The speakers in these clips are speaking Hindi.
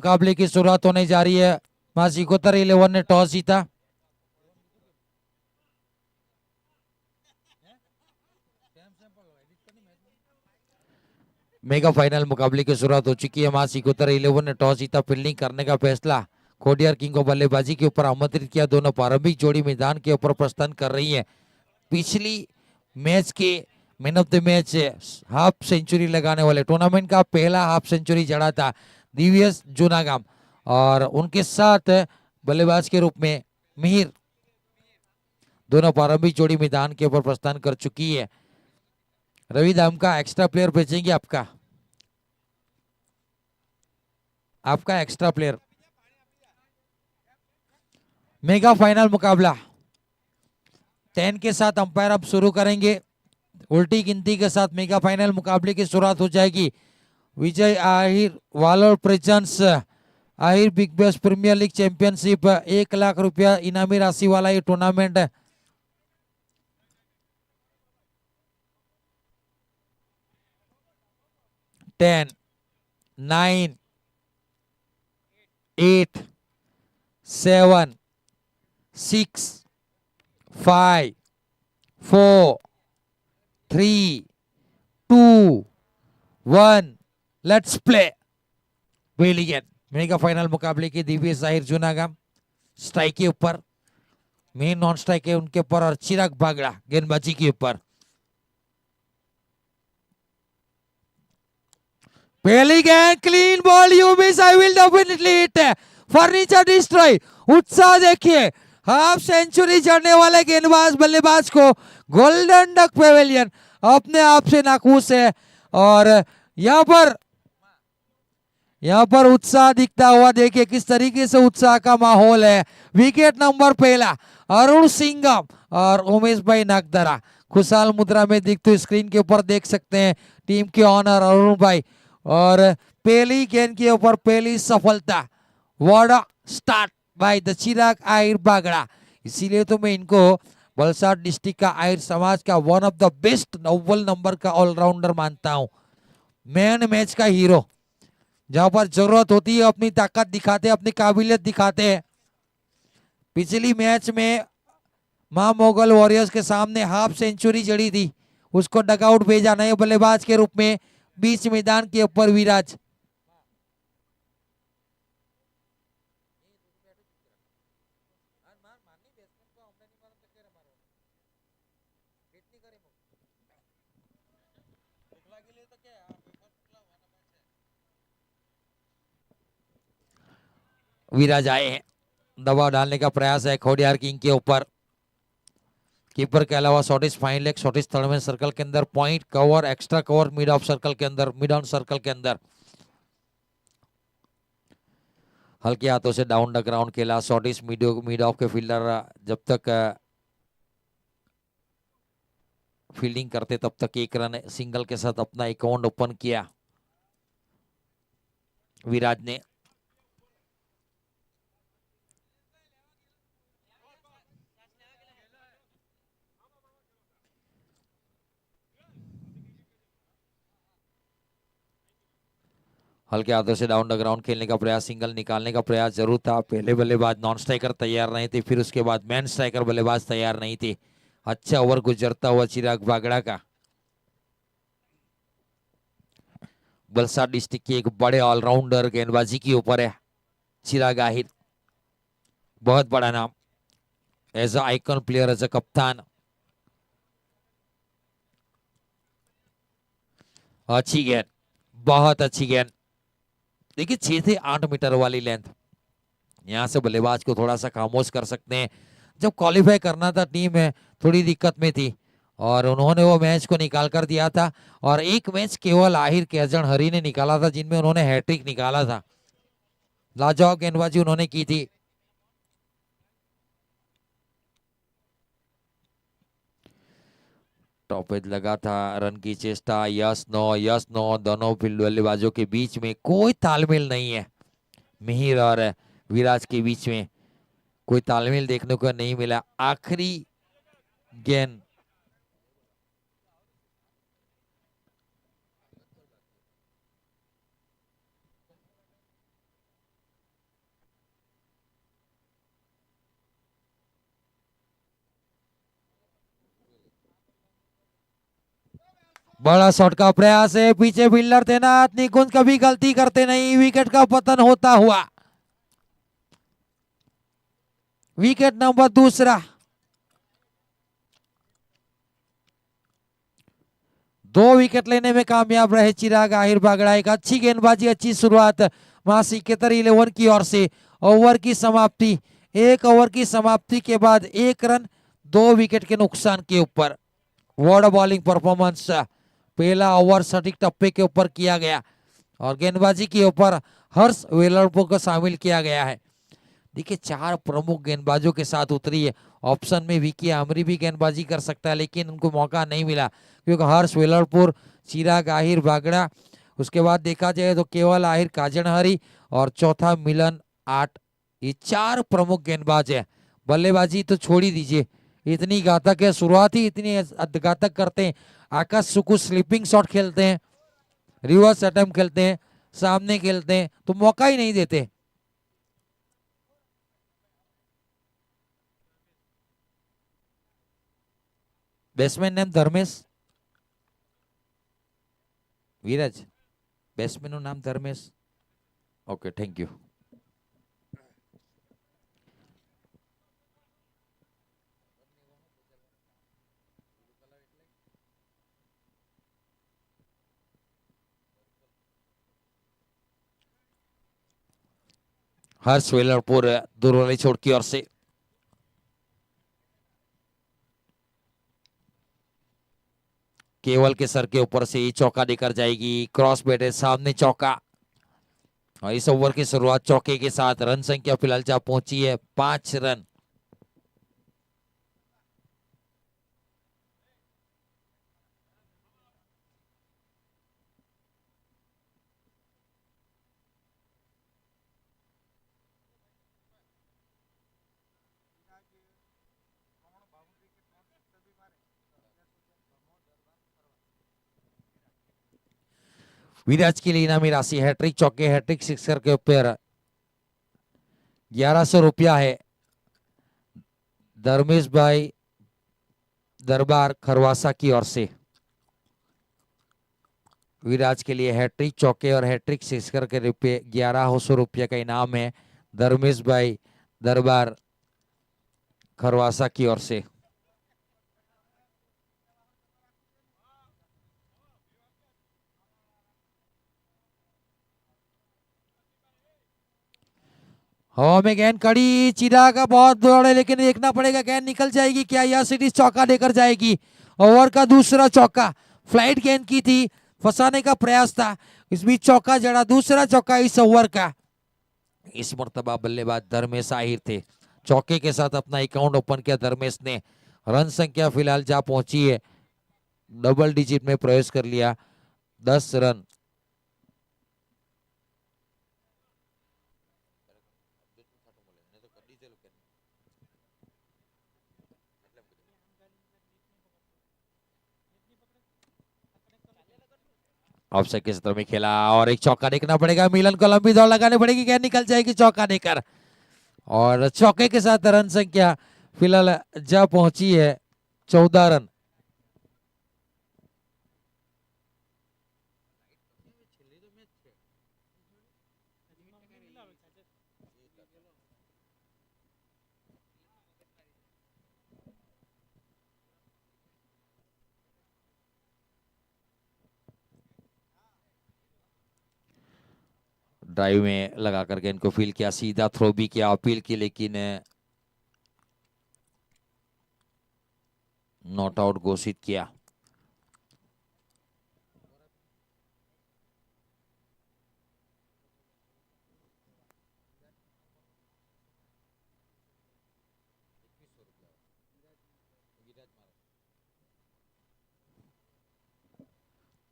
मुकाबले की शुरुआत होने जा रही है। मां सिकोतर 11 ने टॉस जीता। मेगा फाइनल मुकाबले की शुरुआत हो चुकी है। मां सिकोतर 11 ने टॉस जीता, फील्डिंग करने का फैसला खोडियार किंग को बल्लेबाजी के ऊपर आमंत्रित किया। दोनों प्रारंभिक जोड़ी मैदान के ऊपर प्रस्थान कर रही है। पिछली मैच के man of the match half century लगाने वाले, टूर्नामेंट का पहला हाफ सेंचुरी जड़ा था दिव्यस जूनागाम, और उनके साथ बल्लेबाज के रूप में मिहिर, दोनों प्रारंभिक जोड़ी मैदान के ऊपर प्रस्थान कर चुकी है। रवि दाम का एक्स्ट्रा प्लेयर भेजेंगे आपका एक्स्ट्रा प्लेयर। मेगा फाइनल मुकाबला 10 के साथ अंपायर अब शुरू करेंगे। उल्टी गिनती के साथ मेगा फाइनल मुकाबले की शुरुआत हो जाएगी। विजय आहिर वालोर presents Ahir big bash premier league championship, 1 lakh रुपया इनामी राशि वाला ये टूर्नामेंट है। Ten, 9, 8, 7, 6, 5, 4, 3, 2, 1, let's play. बेलियन मेगा फाइनल मुकाबले की दिव्य जाहिर जूनागाम स्ट्राइक के ऊपर, मेन नॉन स्ट्राइक है उनके ऊपर, और चिराग बागड़ा गेंदबाजी के ऊपर। पहली गेंद clean ball, you miss, I will definitely hit, furniture destroy. उत्साह देखिए, हाफ सेंचुरी जड़ने वाले गेंदबाज बल्लेबाज को गोल्डन डक पेवेलियन अपने आप से नाखुश है, और यहाँ पर उत्साह दिखता हुआ देखिए किस तरीके से उत्साह का माहौल है। विकेट नंबर पहला अरुण सिंघम और उमेश भाई नागदरा खुशहाल मुद्रा में दिखते स्क्रीन के ऊपर देख सकते हैं। टीम के ऑनर अरुण भाई, और पहली गेंद के ऊपर पहली सफलता, वाड़ा स्टार्ट बाय द चिराग आहिर बागड़ा। इसीलिए तो मैं इनको वलसाड डिस्ट्रिक्ट का आहिर समाज का वन ऑफ द बेस्ट अव्वल नंबर का ऑलराउंडर मानता हूं। मैन मैच का हीरो, जहां पर जरूरत होती है अपनी ताकत दिखाते, अपनी काबिलियत दिखाते हैं। पिछली मैच में मां मोगल वॉरियर्स के सामने हाफ सेंचुरी जड़ी थी, उसको डगआउट भेजा नए बल्लेबाज के रूप में बीच मैदान के ऊपर विराज। विराज आए हैं, दबाव डालने का प्रयास है खोडियार किंग के ऊपर। कीपर के अलावा schottis fine leg, schottis third में सर्कल के अंदर, point cover, extra cover mid of circle के अंदर, मिड ऑन सर्कल के अंदर। हल्के हाथों से डाउन द ग्राउंड खेला शॉटिस मिड ऑफ के फील्डर जब तक फील्डिंग करते तब तक 1 रन सिंगल के साथ अपना अकाउंट ओपन किया विराज ने। हल्के हाथों से डाउन द ग्राउंड खेलने का प्रयास, सिंगल निकालने का प्रयास जरूर था। पहले बल्लेबाज नॉन स्ट्राइकर तैयार नहीं थे, फिर उसके बाद मैन स्ट्राइकर बल्लेबाज तैयार नहीं थे। अच्छा ओवर गुजरता हुआ चिराग बागड़ा का। वलसाड डिस्ट्रिक्ट के एक बड़े ऑलराउंडर गेंदबाजी के ऊपर है चिराग आहिर, बहुत बड़ा नाम, as a icon player, as a कप्तान। अच्छी गेंद, बहुत अच्छी गेंद। देखिए 6 से 8 मीटर वाली लेंथ, यहां से बल्लेबाज को थोड़ा सा खामोश कर सकते हैं। जब क्वालिफाई करना था टीम में थोड़ी दिक्कत में थी, और उन्होंने वो मैच को निकाल कर दिया था। और एक मैच केवल आहिर केजन हरी ने निकाला था जिनमें उन्होंने हैट्रिक निकाला था। लाजवाब गेंदबाजी उन्होंने की थी। टॉपेज लगा था, रन की चेष्टा, यस नो दोनों फील्ड बल्लेबाजों के बीच में कोई तालमेल नहीं है। मिहिर और विराज के बीच में कोई तालमेल देखने को नहीं मिला। आखिरी गेंद बड़ा शॉट का प्रयास है, पीछे फील्डर तैनात, निकुंज कभी गलती करते नहीं, विकेट का पतन होता हुआ। विकेट नंबर दूसरा। 2 विकेट लेने में कामयाब रहे चिराग आहिर बागड़ा। एक अच्छी गेंदबाजी, अच्छी शुरुआत मासी केतर 11 की ओर से। ओवर की समाप्ति, 1 ओवर की समाप्ति के बाद 1 रन 2 विकेट के नुकसान के ऊपर। वर्ड बॉलिंग परफॉर्मेंस पहला ओवर सटीक टप्पे के ऊपर किया गया और गेंदबाजी के ऊपर हर्ष वेलरपुर को शामिल किया गया है। देखिए 4 प्रमुख गेंदबाजों के साथ उतरी है। ऑप्शन में विकी आमरी भी गेंदबाजी कर सकता है लेकिन उनको मौका नहीं मिला क्योंकि हर्ष वेलरपुर, चिराग आहिर बागड़ा, उसके बाद देखा जाए तो केवल आहिर काजनहरी और चौथा मिलन आठ। ये 4 प्रमुख गेंदबाज है। बल्लेबाजी तो छोड़ ही दीजिए, इतनी घातक है, शुरुआत ही इतनी घातक करते हैं। आकाश सुकू स्लीपिंग शॉट खेलते हैं, रिवर्स अटेम्प्ट खेलते हैं, सामने खेलते हैं तो मौका ही नहीं देते। Batsman name Dharmesh Viraj, batsman નું નામ Dharmesh. Okay, thank you. Harsh वेलरपुर दूर वाली छोड़ की ओर से केवल के सर के ऊपर से चौका देकर जाएगी। क्रॉस बैटे सामने चौका और इस ओवर की शुरुआत चौके के साथ। रन संख्या फिलहाल जहां पहुंची है 5 रन। विराज के लिए इनामी राशि हैट्रिक चौके, हैट्रिक सिक्सर के ऊपर 1100 रुपया है। धर्मेश भाई दरबार खरवासा की ओर से विराज के लिए हैट्रिक चौके और हैट्रिक सिक्सर के रुपये 1100 रुपये का इनाम है। धर्मेश भाई दरबार खरवासा की ओर से। हवा में गेंद कड़ी, चिरा का बहुत दौड़ है लेकिन देखना पड़ेगा गेंद निकल जाएगी क्या या सिटीज चौका देकर जाएगी। ओवर का दूसरा चौका, फ्लाइट गेंद की थी, फंसाने का प्रयास था, इस बीच चौका जड़ा, दूसरा चौका इस ओवर का। इस मर्तबा बल्लेबाज धर्मेश आहिर थे। चौके के साथ अपना अकाउंट ओपन किया धर्मेश ने। रन संख्या फिलहाल जहां पहुंची है डबल डिजिट में प्रवेश कर लिया, 10 रन। ऑफसाइड के क्षेत्र में खेला और एक चौका देखना पड़ेगा। मिलन को लंबी दौड़ लगानी पड़ेगी, गेंद निकल जाएगी चौका देकर और चौके के साथ रन संख्या फिलहाल जा पहुंची है 14 रन। ड्राइव में लगा करके इनको फील किया, सीधा थ्रो भी किया, अपील की लेकिन नॉट आउट घोषित किया।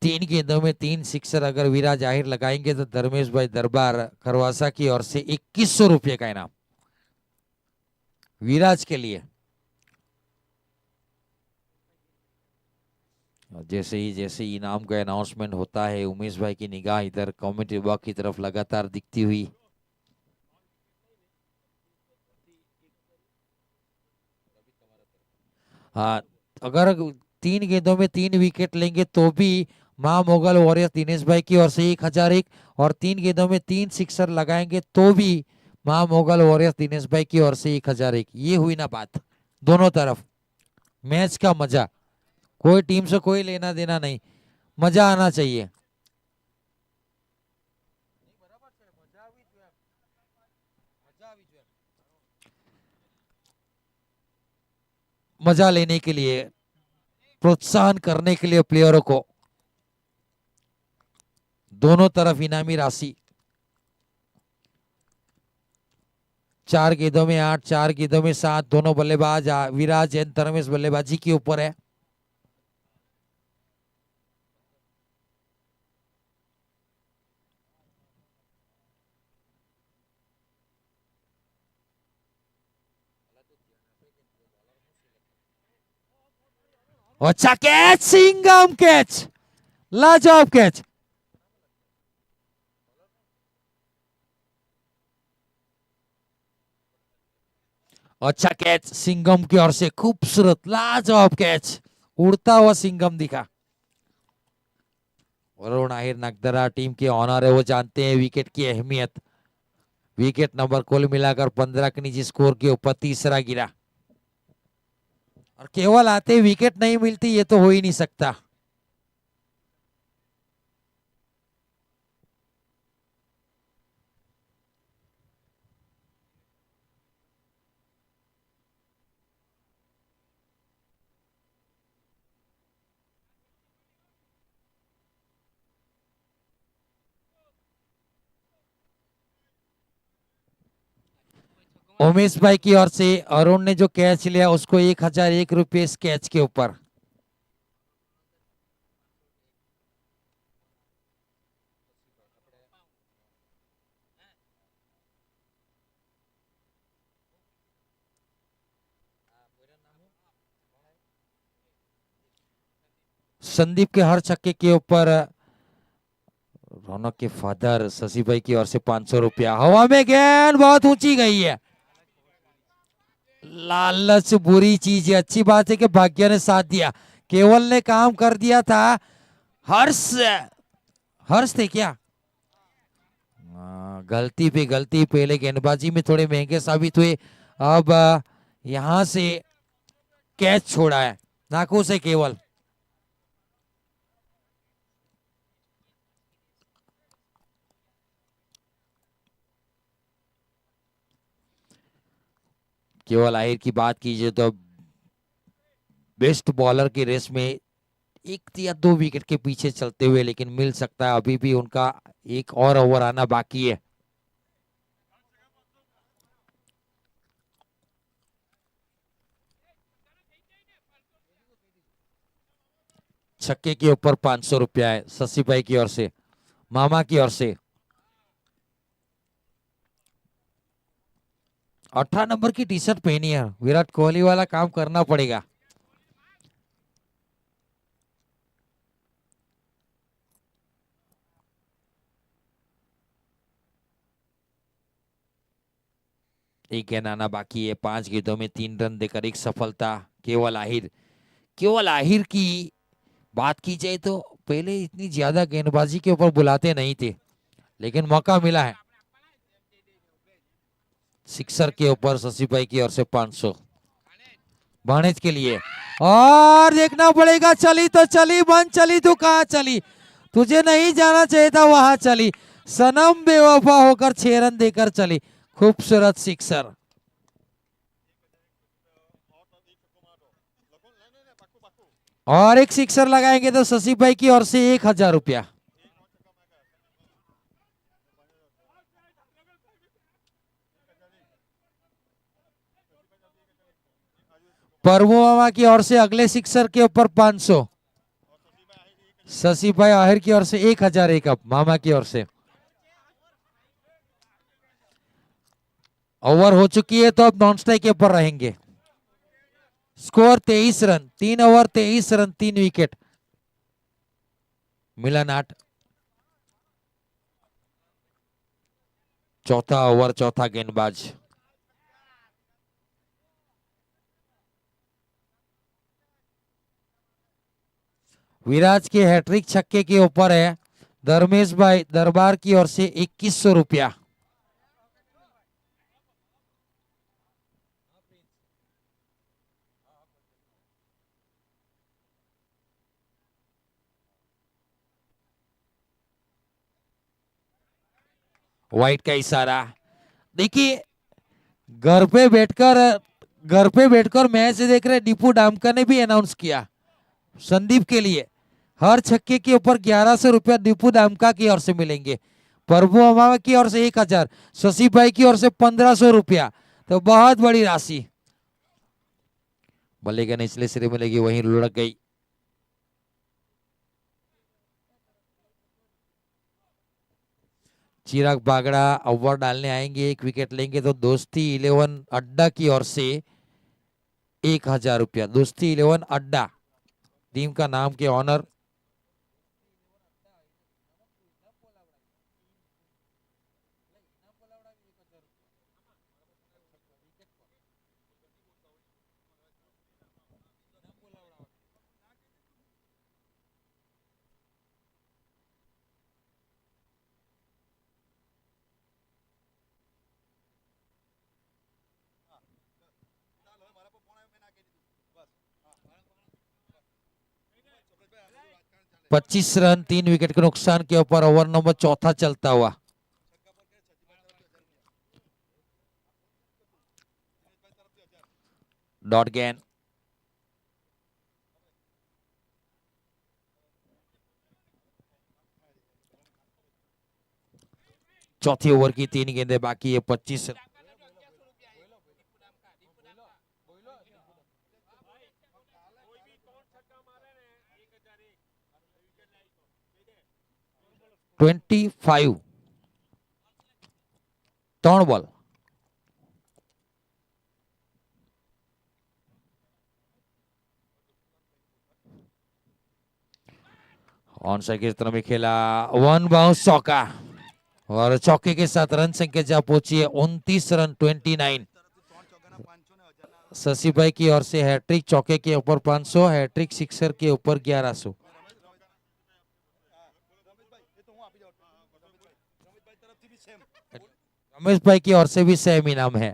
तीन गेंदों में 3 सिक्सर अगर वीरा जाहिर लगाएंगे तो धर्मेश भाई दरबार खरवासा की ओर से 2100 रुपये का इनाम विराज के लिए। जैसे ही इनाम का अनाउंसमेंट होता है उमेश भाई की निगाह इधर कमेटी विभाग की तरफ लगातार दिखती हुई। हाँ, अगर 3 गेंदों में 3 विकेट लेंगे तो भी मां मोगल वॉरियर्स दिनेश भाई की ओर से 1001, और 3 गेंदों में 3 सिक्सर लगाएंगे तो भी मां मोगल वॉरियर्स दिनेश भाई की ओर से 1001। ये हुई ना बात, दोनों तरफ मैच का मजा, कोई टीम से कोई लेना देना नहीं, मजा आना चाहिए। मजा लेने के लिए, प्रोत्साहन करने के लिए प्लेयरों को, दोनों तरफ इनामी राशि। 4 गेंदों में 8, 4 गेंदों में 7, दोनों बल्लेबाज विराज एंड धर्मेश बल्लेबाजी के ऊपर है। अच्छा कैच, सिंघम कैच, लाजवाब कैच। अच्छा कैच सिंघम की ओर से, खूबसूरत लाजवाब कैच, उड़ता हुआ सिंघम दिखा। वरुण आहिर नगदरा टीम के ऑनर है, वो जानते हैं विकेट की अहमियत। विकेट नंबर कुल मिलाकर 15 के निजी स्कोर के ऊपर तीसरा गिरा, और केवल आते विकेट नहीं मिलती, ये तो हो ही नहीं सकता। उमेश भाई की ओर से अरुण ने जो कैच लिया उसको 1001 रुपये इस कैच के ऊपर। संदीप के हर छक्के के ऊपर रौनक के फादर शशि भाई की ओर से 500 रुपया। हवा में गेंद बहुत ऊंची गई है। लालच बुरी चीज है, अच्छी बात है कि भाग्य ने साथ दिया, केवल ने काम कर दिया था। हर्ष, हर्ष थे क्या? गलती पे गलती, पहले गेंदबाजी में थोड़े महंगे साबित हुए, अब यहां से कैच छोड़ा है नाकों से केवल। केवल आहिर की बात कीजिए तो बेस्ट बॉलर की रेस में 1 या 2 विकेट के पीछे चलते हुए, लेकिन मिल सकता है, अभी भी उनका एक और ओवर आना बाकी है। छक्के के ऊपर 500 रुपया है शशि भाई की ओर से, मामा की ओर से। 18 नंबर की टी शर्ट पहनी है, विराट कोहली वाला काम करना पड़ेगा। एक गेंद आना बाकी है, 5 गेंदों में 3 रन देकर एक सफलता। केवल आहिर, केवल आहिर की बात की जाए तो पहले इतनी ज्यादा गेंदबाजी के ऊपर बुलाते नहीं थे, लेकिन मौका मिला है। सिक्सर के ऊपर शशि भाई की ओर से 500 बाणेज के लिए। और देखना पड़ेगा, चली तो चली, बंद चली तो कहां चली, तुझे नहीं जाना चाहिए था वहां चली, सनम बेवफा होकर 6 रन देकर चली, खूबसूरत सिक्सर। और एक सिक्सर लगाएंगे तो शशि भाई की ओर से 1000 रुपया। प्रभु मामा की ओर से अगले सिक्सर के ऊपर 500, शशि भाई आहिर की ओर से 1001 अब मामा की ओर से। ओवर हो चुकी है तो अब नॉन स्ट्राइक के ऊपर रहेंगे। Score 23 run, 3 over 23 run, 3 wicket. Milan 8, चौथा ओवर, चौथा गेंदबाज। विराज के हैट्रिक छक्के के ऊपर है धर्मेश भाई दरबार की ओर से 2100 रुपया। व्हाइट का इशारा। देखिए घर पे बैठकर मैच देख रहे दीपू डामका ने भी अनाउंस किया संदीप के लिए हर छक्के के ऊपर 1100 रुपया दीपू दामका की ओर से मिलेंगे। प्रभु अमावा की ओर से 1000, शशि भाई की ओर से 1500 रुपया। तो बहुत बड़ी राशि। बल्ले का निचले सिरे मिलेगी वहीं लुढ़क गई। चिराग बागड़ा ओवर डालने आएंगे, एक विकेट लेंगे तो दोस्ती 11 अड्डा की ओर से 1000 रुपया। दोस्ती 11 अड्डा टीम का नाम के ऑनर। पच्चीस रन 3 विकेट के नुकसान के ऊपर ओवर नंबर चौथा चलता हुआ। डॉट गेंद। चौथे ओवर की 3 गेंदें बाकी है। 25 25 3 बॉल। ऑन साइड की तरफ में खेला 1 बाउंस चौका और चौके के साथ रन संख्या जा पहुंची है 29 रन 29। शशि भाई की ओर से हैट्रिक चौके के ऊपर 500, हैट्रिक सिक्सर के ऊपर 1100। रमेश भाई की ओर से भी सेम इनाम है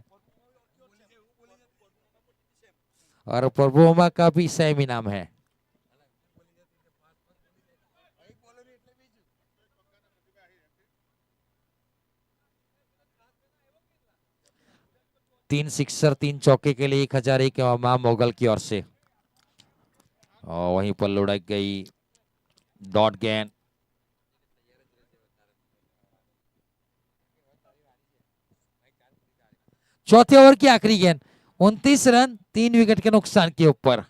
और प्रभुमा का भी सेम इनाम है। तीन सिक्सर 3 चौके के लिए 1000 एक मां मोगल की ओर से। और वहीं पर लुढ़क गई डॉट गेंद। चौथे ओवर की आखिरी गेंद 29 रन 3 विकेट के नुकसान के ऊपर।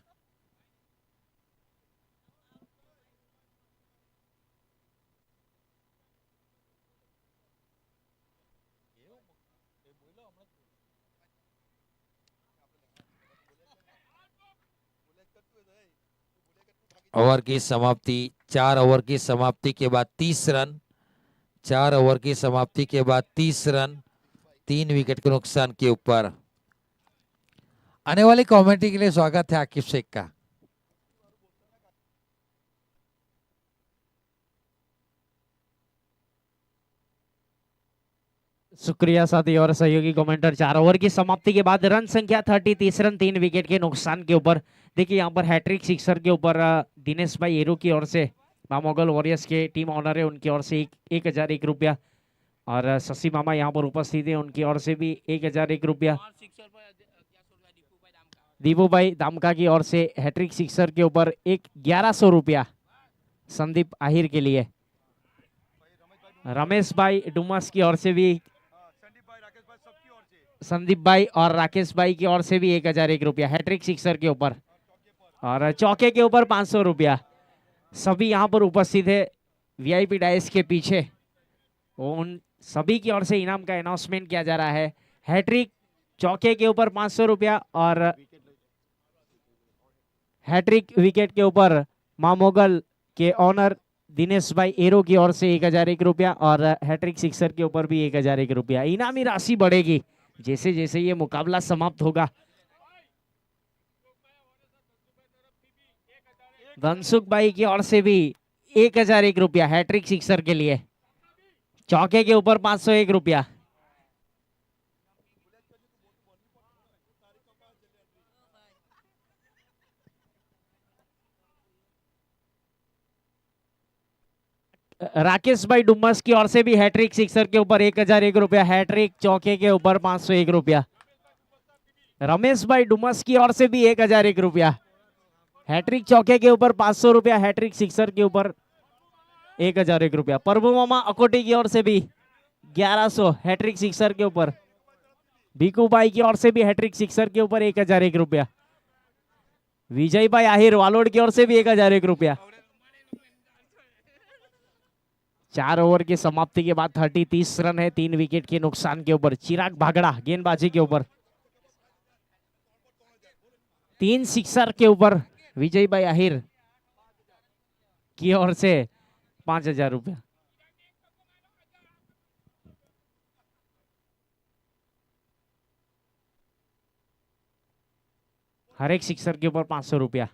ओवर की समाप्ति 4 ओवर की समाप्ति के बाद 30 रन। 4 ओवर की समाप्ति के बाद 30 रन 3 विकेट के नुकसान के ऊपर। आने वाली कमेंट्री के लिए स्वागत है आकिब शेख का। शुक्रिया साथी और सहयोगी कमेंटर। 4 ओवर की समाप्ति के बाद रन संख्या 30 रन 3 विकेट के नुकसान के ऊपर। देखिए यहाँ पर हैट्रिक सिक्सर के ऊपर दिनेश भाई एरो की ओर से मामोगल वॉरियर्स के टीम ऑनर है उनकी ओर से 1001 रुपया और शशि मामा यहाँ पर उपस्थित है उनकी ओर से भी 1001 रुपया। दीपू भाई दामका की ओर से हैट्रिक सिक्सर के ऊपर 1100 रुपया संदीप आहिर के लिए। रमेश भाई डुमस की ओर से भी, संदीप भाई और राकेश भाई की ओर से भी 1001 रुपया हैट्रिक सिक्सर के ऊपर और चौके के ऊपर 500 रुपया। सभी यहाँ पर उपस्थित है वीआईपी डाइस के पीछे। उन सभी की ओर से इनाम का अनाउंसमेंट किया जा रहा है। हैट्रिक चौके के ऊपर 500 रुपया और हैट्रिक विकेट के ऊपर मामोगल के ऑनर दिनेश भाई एरो की ओर से 1001 रुपया और हैट्रिक सिक्सर के ऊपर भी 1001 रुपया। इनामी राशि बढ़ेगी जैसे जैसे ये मुकाबला समाप्त होगा। धनसुख भाई की ओर से भी 1001 रुपया हैट्रिक सिक्सर के लिए। चौके के ऊपर 501 रुपया। राकेश भाई डुमस की ओर से भी हैट्रिक सिक्सर के ऊपर 1001 रुपया हैट्रिक, चौके के ऊपर 501 रुपया। रमेश भाई डुमस की ओर से भी 1001 रुपया हैट्रिक, चौके के ऊपर 500 रुपया हैट्रिक सिक्सर के ऊपर 1001 रुपया। प्रभु मामा अकोटी की ओर से भी 1100 हैट्रिक सिक्सर के ऊपर। भीकू भाई की ओर से भी हैट्रिक सिक्सर के ऊपर 1001 रुपया। विजय भाई आहिर वालोड की ओर से भी 1001 रुपया। 4 ओवर की समाप्ति के बाद 30 रन है, 3 विकेट के नुकसान के ऊपर। चिराग भागड़ा गेंदबाजी के ऊपर 3 सिक्सर के ऊपर विजय भाई आहिर की ओर से 5000 रुपया। हर एक सिक्सर के ऊपर 500 रुपया।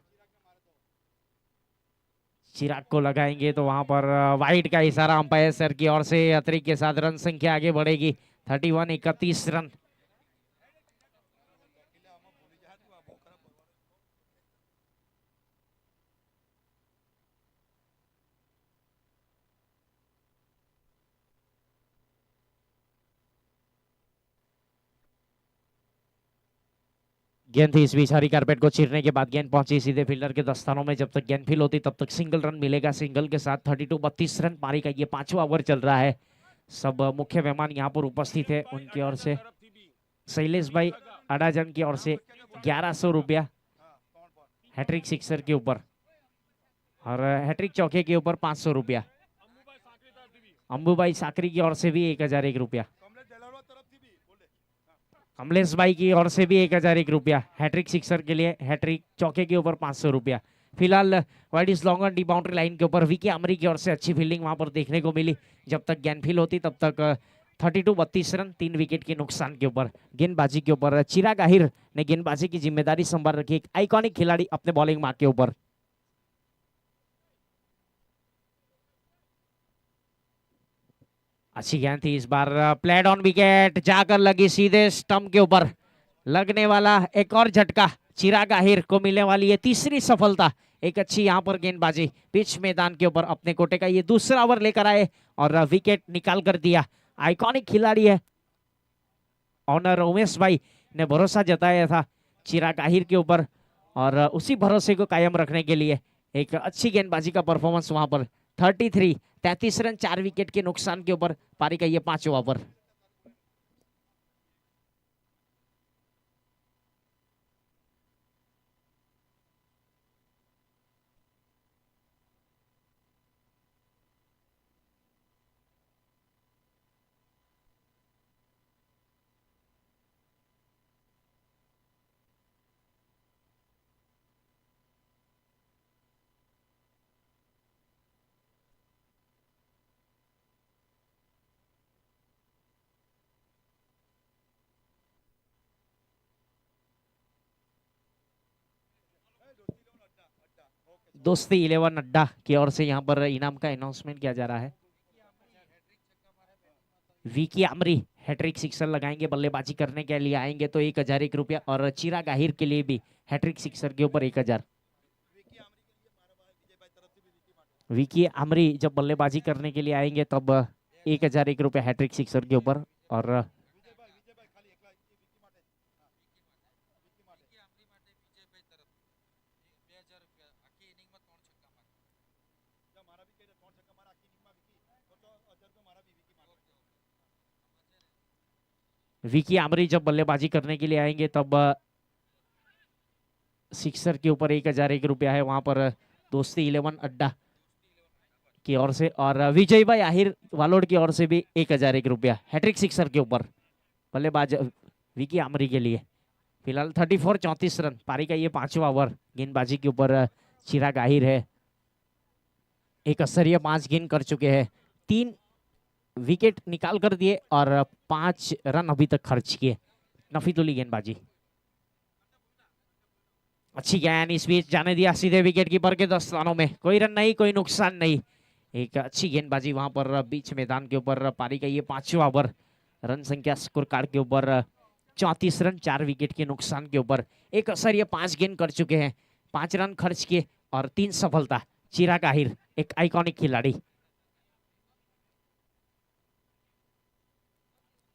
चिराग को लगाएंगे तो वहां पर वाइड का इशारा अंपायर सर की ओर से। अतिरिक्त के साथ रन संख्या आगे बढ़ेगी 31 रन। गेंद थी इस बीच हरी कारपेट को चीरने के बाद गेंद पहुंची सीधे फील्डर के दस्तानों में। जब तक गेंद फील होती तब तक सिंगल रन मिलेगा। सिंगल के साथ 32 रन। पारी का ये 5वां ओवर चल रहा है। सब मुख्य मेहमान यहाँ पर उपस्थित है। उनकी ओर से शैलेश भाई अडाजन की ओर से 1100 रुपया हैट्रिक सिक्सर के ऊपर और हैट्रिक चौके के ऊपर 500 रुपया। अंबुभाई साकरी की ओर से भी 1001 रुपया। कमलेश भाई की ओर से भी 1001 रुपया हैट्रिक सिक्सर के लिए। हैट्रिक चौके के ऊपर 500 रुपया। फिलहाल wide is long D boundary line के ऊपर विकी अमरी की ओर से अच्छी फील्डिंग वहां पर देखने को मिली। जब तक गेंद फील होती तब तक 32 रन, 3 विकेट के नुकसान के ऊपर। गेंदबाजी के ऊपर चिराग आहिर ने गेंदबाजी की जिम्मेदारी संभाल रखी। एक आइकॉनिक खिलाड़ी अपने बॉलिंग मार्क के ऊपर। अच्छी गेंद थी इस बार, प्लेड ऑन विकेट जाकर लगी सीधे स्टंप के ऊपर। लगने वाला एक और झटका चिराग आहिर को मिलने वाली है 3री सफलता। एक अच्छी यहाँ पर गेंदबाजी पिच मैदान के ऊपर अपने कोटे का ये 2रा ओवर लेकर आए और विकेट निकाल कर दिया। आइकॉनिक खिलाड़ी है। ऑनर उमेश भाई ने भरोसा जताया था चिराग आहिर के ऊपर और उसी भरोसे को कायम रखने के लिए एक अच्छी गेंदबाजी का परफॉर्मेंस वहां पर। 33 रन, 4 विकेट के नुकसान के ऊपर पारी का ये 5वां ओवर। दोस्ती 11 अड्डा की ओर से यहाँ पर इनाम का अनाउंसमेंट किया जा रहा है। विकी आमरी हैट्रिक सिक्सर लगाएंगे, बल्लेबाजी करने के लिए आएंगे तो 1001 रुपया और चिराग आहिर के लिए भी हैट्रिक सिक्सर के ऊपर 1000। विकी आमरी जब बल्लेबाजी करने के लिए आएंगे तब 1001 रुपया हैट्रिक सिक्सर के ऊपर और विकी आमरी जब बल्लेबाजी करने के लिए आएंगे तब सिक्सर के ऊपर 1001 रुपया है वहां पर दोस्ती 11 अड्डा की ओर से और विजय भाई आहिर वालोड की ओर से भी 1001 रुपया हैट्रिक सिक्सर के ऊपर बल्लेबाज विकी आमरी के लिए। फिलहाल 34 रन। पारी का ये 5वां ओवर। गेंदबाजी के ऊपर चिराग आहिर है। एक स्तरीय 5 गेंद कर चुके हैं, 3 विकेट निकाल कर दिए और 5 रन अभी तक खर्च किए। नफीतुली गेंदबाजी। अच्छी गेंद इस बीच जाने दिया सीधे विकेट कीपर के 10 रनों में, कोई रन नहीं, कोई नुकसान नहीं। एक अच्छी गेंदबाजी वहां पर बीच मैदान के ऊपर। पारी का ये 5वां ओवर। रन संख्या स्कोर कार्ड के ऊपर 34 रन, 4 विकेट के नुकसान के ऊपर। एक असर ये 5 गेंद कर चुके हैं, 5 रन खर्च किए और 3 सफलता। चिराग आहिर एक आइकॉनिक खिलाड़ी।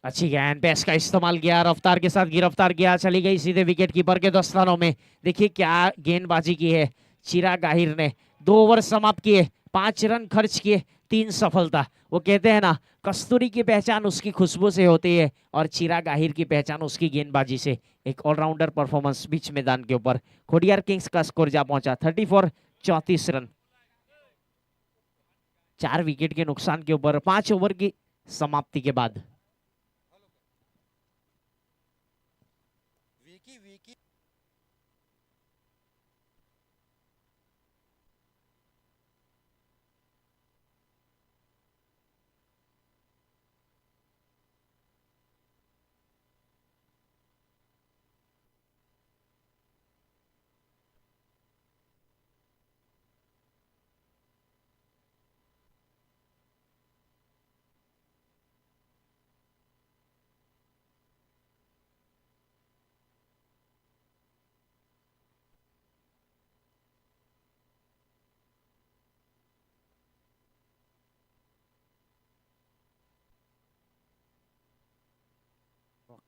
अच्छी गेंद, पेस का इस्तेमाल किया, रफ्तार के साथ गिरफ्तार किया, चली गई सीधे विकेट कीपर के 10 रनों में। देखिए क्या गेंदबाजी की है चिराग आहिर ने। 2 ओवर समाप्त किए, 5 रन खर्च किए, 3 सफलता। वो कहते हैं ना, कस्तूरी की पहचान उसकी खुशबू से होती है और चिराग आहिर की पहचान उसकी गेंदबाजी से। एक ऑलराउंडर परफॉर्मेंस बीच मैदान के ऊपर। खोडियार किंग्स का स्कोर जा पहुंचा 34, 34 रन, 4 विकेट के नुकसान के ऊपर 5 ओवर की समाप्ति के बाद।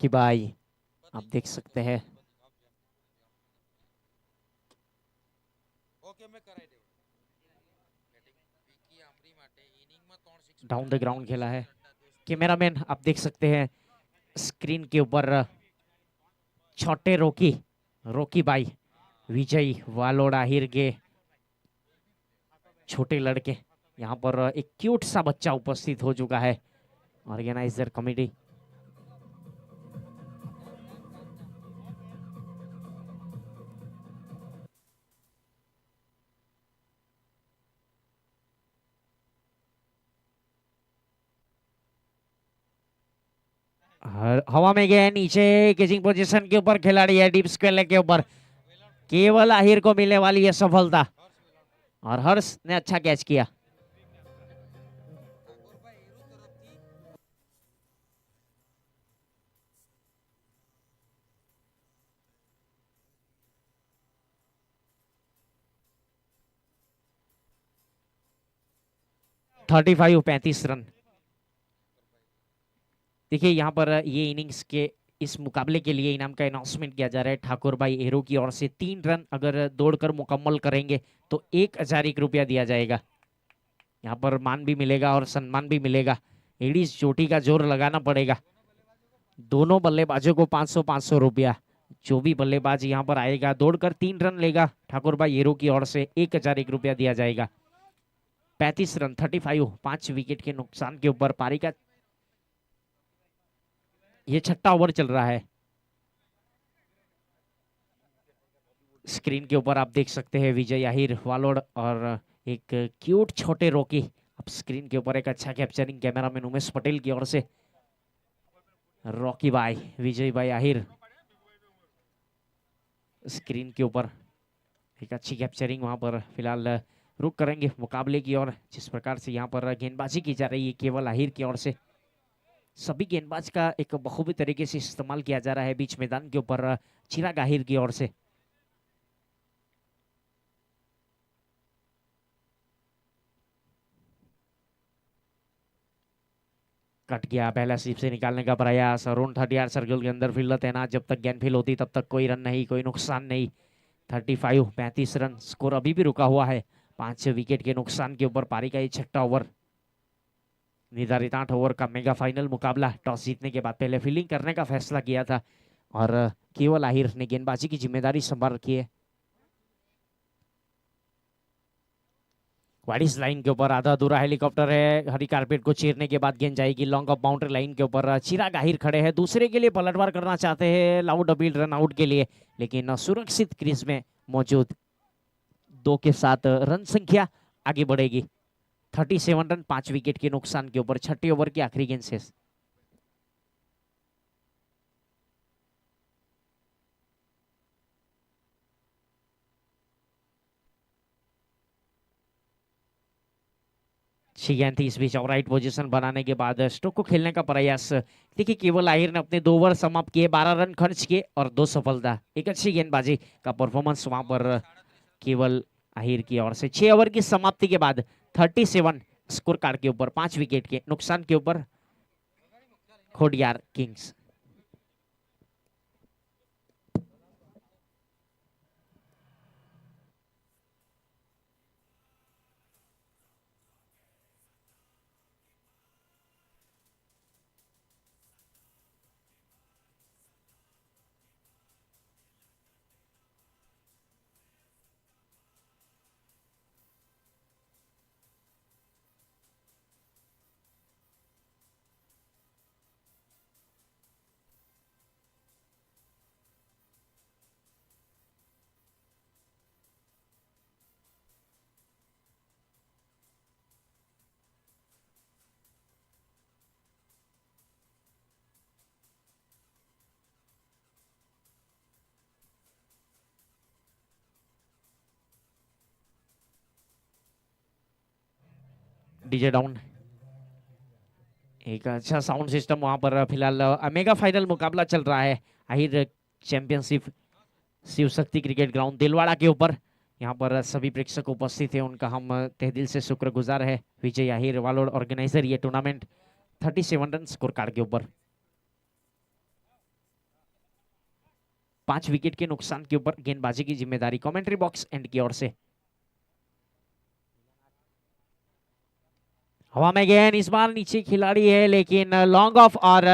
कि भाई आप देख सकते हैं डाउन द ग्राउंड खेला है। कैमरामैन आप देख सकते हैं स्क्रीन के ऊपर छोटे रोकी, रोकी भाई विजय वालोड़ आहिर के छोटे लड़के। यहाँ पर एक क्यूट सा बच्चा उपस्थित हो चुका है। ऑर्गेनाइजर कमेटी हवा में गए नीचे, कैचिंग पोजीशन के ऊपर खिलाड़ी है, डीप स्क्वेयर के ऊपर। केवल आहिर को मिलने वाली है सफलता और हर्ष ने अच्छा कैच किया। Thirty five, 35 run. देखिए यहाँ पर ये इनिंग्स के इस मुकाबले के लिए इनाम का अनाउंसमेंट किया जा रहा है ठाकुर भाई एरो की ओर से। 3 रन अगर दौड़कर मुकम्मल करेंगे तो 1001 रुपया दिया जाएगा। यहाँ पर मान भी मिलेगा और सम्मान भी मिलेगा। एडीज चोटी का जोर लगाना पड़ेगा। दोनों बल्लेबाजों को 500-500 रुपया। जो भी बल्लेबाज यहाँ पर आएगा दौड़कर 3 रन लेगा, ठाकुर भाई एरो की ओर से 1001 रुपया दिया जाएगा। 35 रन, 35, 5 विकेट के नुकसान के ऊपर पारी का ये 6वां ओवर चल रहा है। स्क्रीन के ऊपर आप देख सकते हैं विजय आहिर वालोड़ और एक क्यूट छोटे रॉकी। अब स्क्रीन के ऊपर एक अच्छा कैप्चरिंग कैमरामैन उमेश पटेल की ओर से। रॉकी भाई, विजय भाई आहिर स्क्रीन के ऊपर एक अच्छी कैप्चरिंग वहां पर। फिलहाल रुक करेंगे मुकाबले की ओर। जिस प्रकार से यहाँ पर गेंदबाजी की जा रही है केवल आहिर की ओर से, सभी गेंदबाज का एक बखूबी तरीके से इस्तेमाल किया जा रहा है बीच मैदान के ऊपर चिराग आहिर की ओर से। कट गया, पहला स्लिप से निकालने का प्रयास। अरुण 30 सर्कल के अंदर फील्डर तैनात, जब तक गेंद फील होती तब तक कोई रन नहीं, कोई नुकसान नहीं। 35, 35 रन, स्कोर अभी भी रुका हुआ है 5 विकेट के नुकसान के ऊपर। पारी का ये 6वां ओवर। निर्धारित 8 ओवर का मेगा फाइनल मुकाबला। टॉस जीतने के बाद पहले फील्डिंग करने का फैसला किया था और केवल आहिर ने गेंदबाजी की जिम्मेदारी संभाल रखी है। वाइडिस लाइन के ऊपर आधा अधूरा हेलीकॉप्टर है। हरी कारपेट को चीरने के बाद गेंद जाएगी लॉन्ग ऑफ बाउंड्री लाइन के ऊपर। चिराग आहिर खड़े हैं, दूसरे के लिए पलटवार करना चाहते हैं लाउड अपील रन आउट के लिए, लेकिन सुरक्षित क्रीज में मौजूद 2 के साथ रन संख्या आगे बढ़ेगी। 37 रन, 5 विकेट के नुकसान के ऊपर 6 ओवर की आखिरी गेंद शेष। अच्छी गेंद थी इस बीच और राइट पोजीशन बनाने के बाद स्ट्रोक को खेलने का प्रयास। देखिए केवल आहिर ने अपने 2 ओवर समाप्त किए, 12 रन खर्च किए और 2 सफलता। एक अच्छी गेंदबाजी का परफॉर्मेंस वहां पर केवल आहिर की ओर से। 6 ओवर की समाप्ति के बाद 37 स्कोर कार्ड के ऊपर 5 विकेट के नुकसान के ऊपर खोडियार किंग्स। DJ down. एक अच्छा साउंड सिस्टम वहां पर फिलहाल मेगा फाइनल मुकाबला चल रहा है Ahir championship Shiv Shakti cricket ground Dilwara के ऊपर। यहाँ पर सभी प्रेक्षक उपस्थित हैं, उनका हम तहे दिल से शुक्रगुजार है। विजय आहिर वालोड ऑर्गेनाइजर ये टूर्नामेंट 37 रन स्कोर कार्ड के ऊपर 5 विकेट के नुकसान के ऊपर गेंदबाजी की जिम्मेदारी कमेंट्री बॉक्स एंड की ओर से। हवा में गेंद इस बार नीचे खिलाड़ी है लेकिन लॉन्ग ऑफ और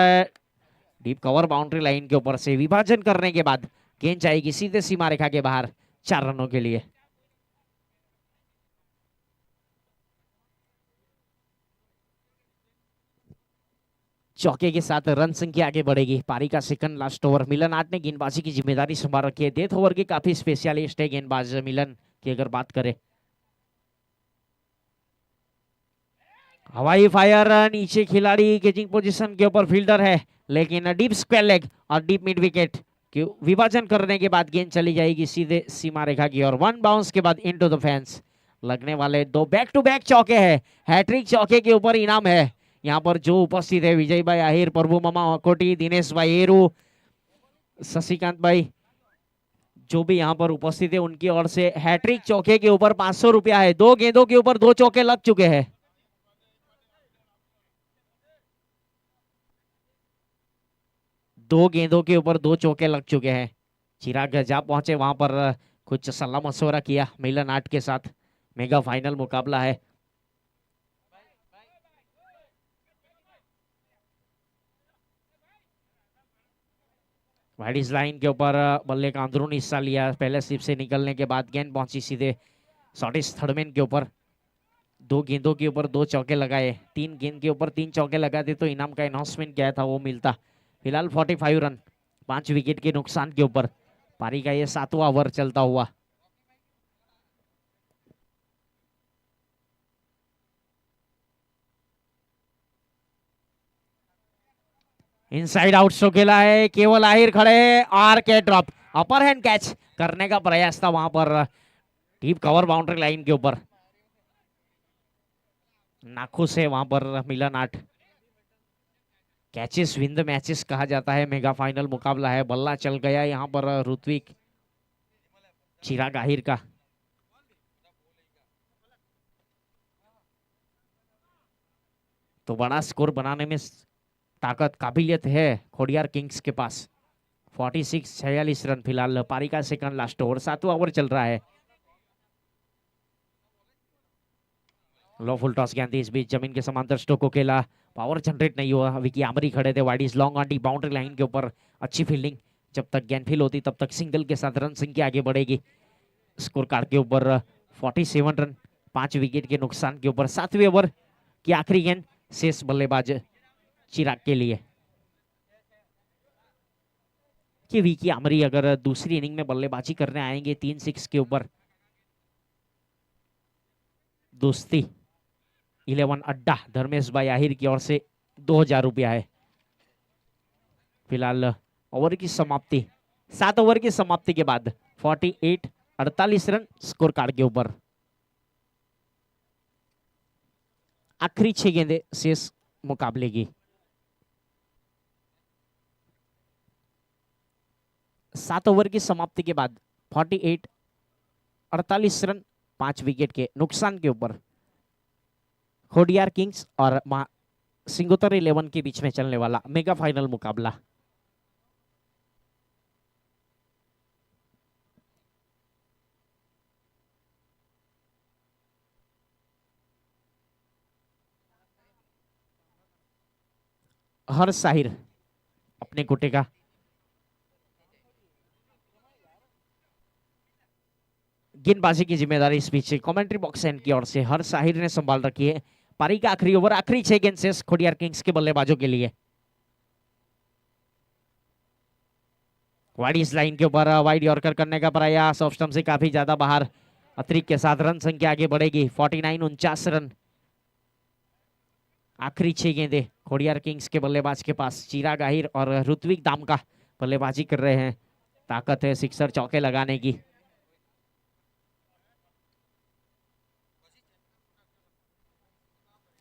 डीप कवर बाउंड्री लाइन के ऊपर से विभाजन करने के बाद गेंद जाएगी सीधे सीमा रेखा के बाहर 4 रनों के लिए। चौके के साथ रन संख्या आगे बढ़ेगी। पारी का सेकंड लास्ट ओवर। मिलन आर्ट ने गेंदबाजी की जिम्मेदारी संभाल रखी है। डेथ ओवर के काफी स्पेशलिस्ट है गेंदबाज मिलन की अगर बात करें। हवाई फायर नीचे खिलाड़ी कैचिंग पोजीशन के ऊपर फील्डर है लेकिन डीप स्क्वायर लेग और डीप मिड विकेट के विभाजन करने के बाद गेंद चली जाएगी सीधे सीमा रेखा की ओर। 1 बाउंस के बाद इनटू द फेंस। लगने वाले 2 बैक टू बैक चौके हैं। हैट्रिक चौके के ऊपर इनाम है। यहाँ पर जो उपस्थित है विजय भाई आहिर, प्रभु मामा कोटी, दिनेश भाई एरू, शशिकांत भाई जो भी यहाँ पर उपस्थित है उनकी ओर से हैट्रिक चौके के ऊपर 500 रुपया है। 2 गेंदों के ऊपर 2 चौके लग चुके हैं। 2 गेंदों के ऊपर 2 चौके लग चुके हैं। चिराग जा पहुंचे वहां पर कुछ सलाह मशवरा किया मिलन आर्ट के साथ। मेगा फाइनल मुकाबला है। वाइड लाइन के ऊपर बल्ले का अंदरूनी हिस्सा लिया। पहले स्लिप से निकलने के बाद गेंद पहुंची सीधे शॉर्टिस थर्डमैन के ऊपर। 2 गेंदों के ऊपर 2 चौके लगाए। 3 गेंद के ऊपर 3 चौके लगाते तो इनाम का अनाउंसमेंट क्या था वो मिलता। फिलहाल 45 रन 5 विकेट के नुकसान के ऊपर पारी का ये 7वां ओवर चलता हुआ। इनसाइड आउट शो खेला है। केवल आहिर खड़े और के ड्रॉप अपर हैंड कैच करने का प्रयास था वहां पर डीप कवर बाउंड्री लाइन के ऊपर। नाखुश है वहां पर मिलन आर्ट। कैचेस विन द मैचेस कहा जाता है। मेगा फाइनल मुकाबला है। बल्ला चल गया यहाँ पर ऋत्विक चिराग आहिर का। तो बड़ा स्कोर बनाने में ताकत काबिलियत है खोडियार किंग्स के पास। 46 रन फिलहाल पारी का सेकंड लास्ट ओवर 7वां ओवर चल रहा है। लो फुल टॉस गेंद इस बीच जमीन के समांतर स्ट्रोक को खेला। पावर जनरेट नहीं हुआ। विकी आमरी खड़े थे। Wide is long on D boundary line के ऊपर अच्छी फील्डिंग। जब तक गेंद फील होती तब तक सिंगल के साथ रन संख्या आगे बढ़ेगी। स्कोर कार्ड के ऊपर 47 रन 5 विकेट के नुकसान के ऊपर 7वें ओवर की आखिरी गेंद शेष बल्लेबाज चिराग के लिए कि विकी आमरी अगर दूसरी इनिंग में बल्लेबाजी करने आएंगे 3-6 के ऊपर। दोस्ती 11 अड्डा धर्मेश भाई आहिर की ओर से 2000 रुपया है। फिलहाल ओवर की समाप्ति 7 ओवर की समाप्ति के बाद 48 रन स्कोर कार्ड के ऊपर। आखिरी 6 गेंदें शेष मुकाबले की। 7 ओवर की समाप्ति के बाद 48 रन 5 विकेट के नुकसान के ऊपर खोडियार किंग्स और सिंगोतर 11 के बीच में चलने वाला मेगा फाइनल मुकाबला। हर साहिर अपने कोटे का गेंदबाजी की जिम्मेदारी इस बीच कमेंट्री बॉक्स एंड की ओर से हर साहिर ने संभाल रखी है। पारी का आखिरी ओवर, आखिरी 6 गेंद शेष खोडियार किंग्स के बल्लेबाजों के लिए। वाइड इस लाइन के ऊपर वाइड यॉर्कर करने का प्रयास, ऑफ स्टंप से काफी ज्यादा बाहर। अतिरिक्त के साथ रन संख्या आगे बढ़ेगी 49 रन। आखिरी 6 गेंदें खोडियार किंग्स के बल्लेबाज के पास। चिराग आहिर और ऋत्विक दामका बल्लेबाजी कर रहे हैं। ताकत है सिक्सर चौके लगाने की।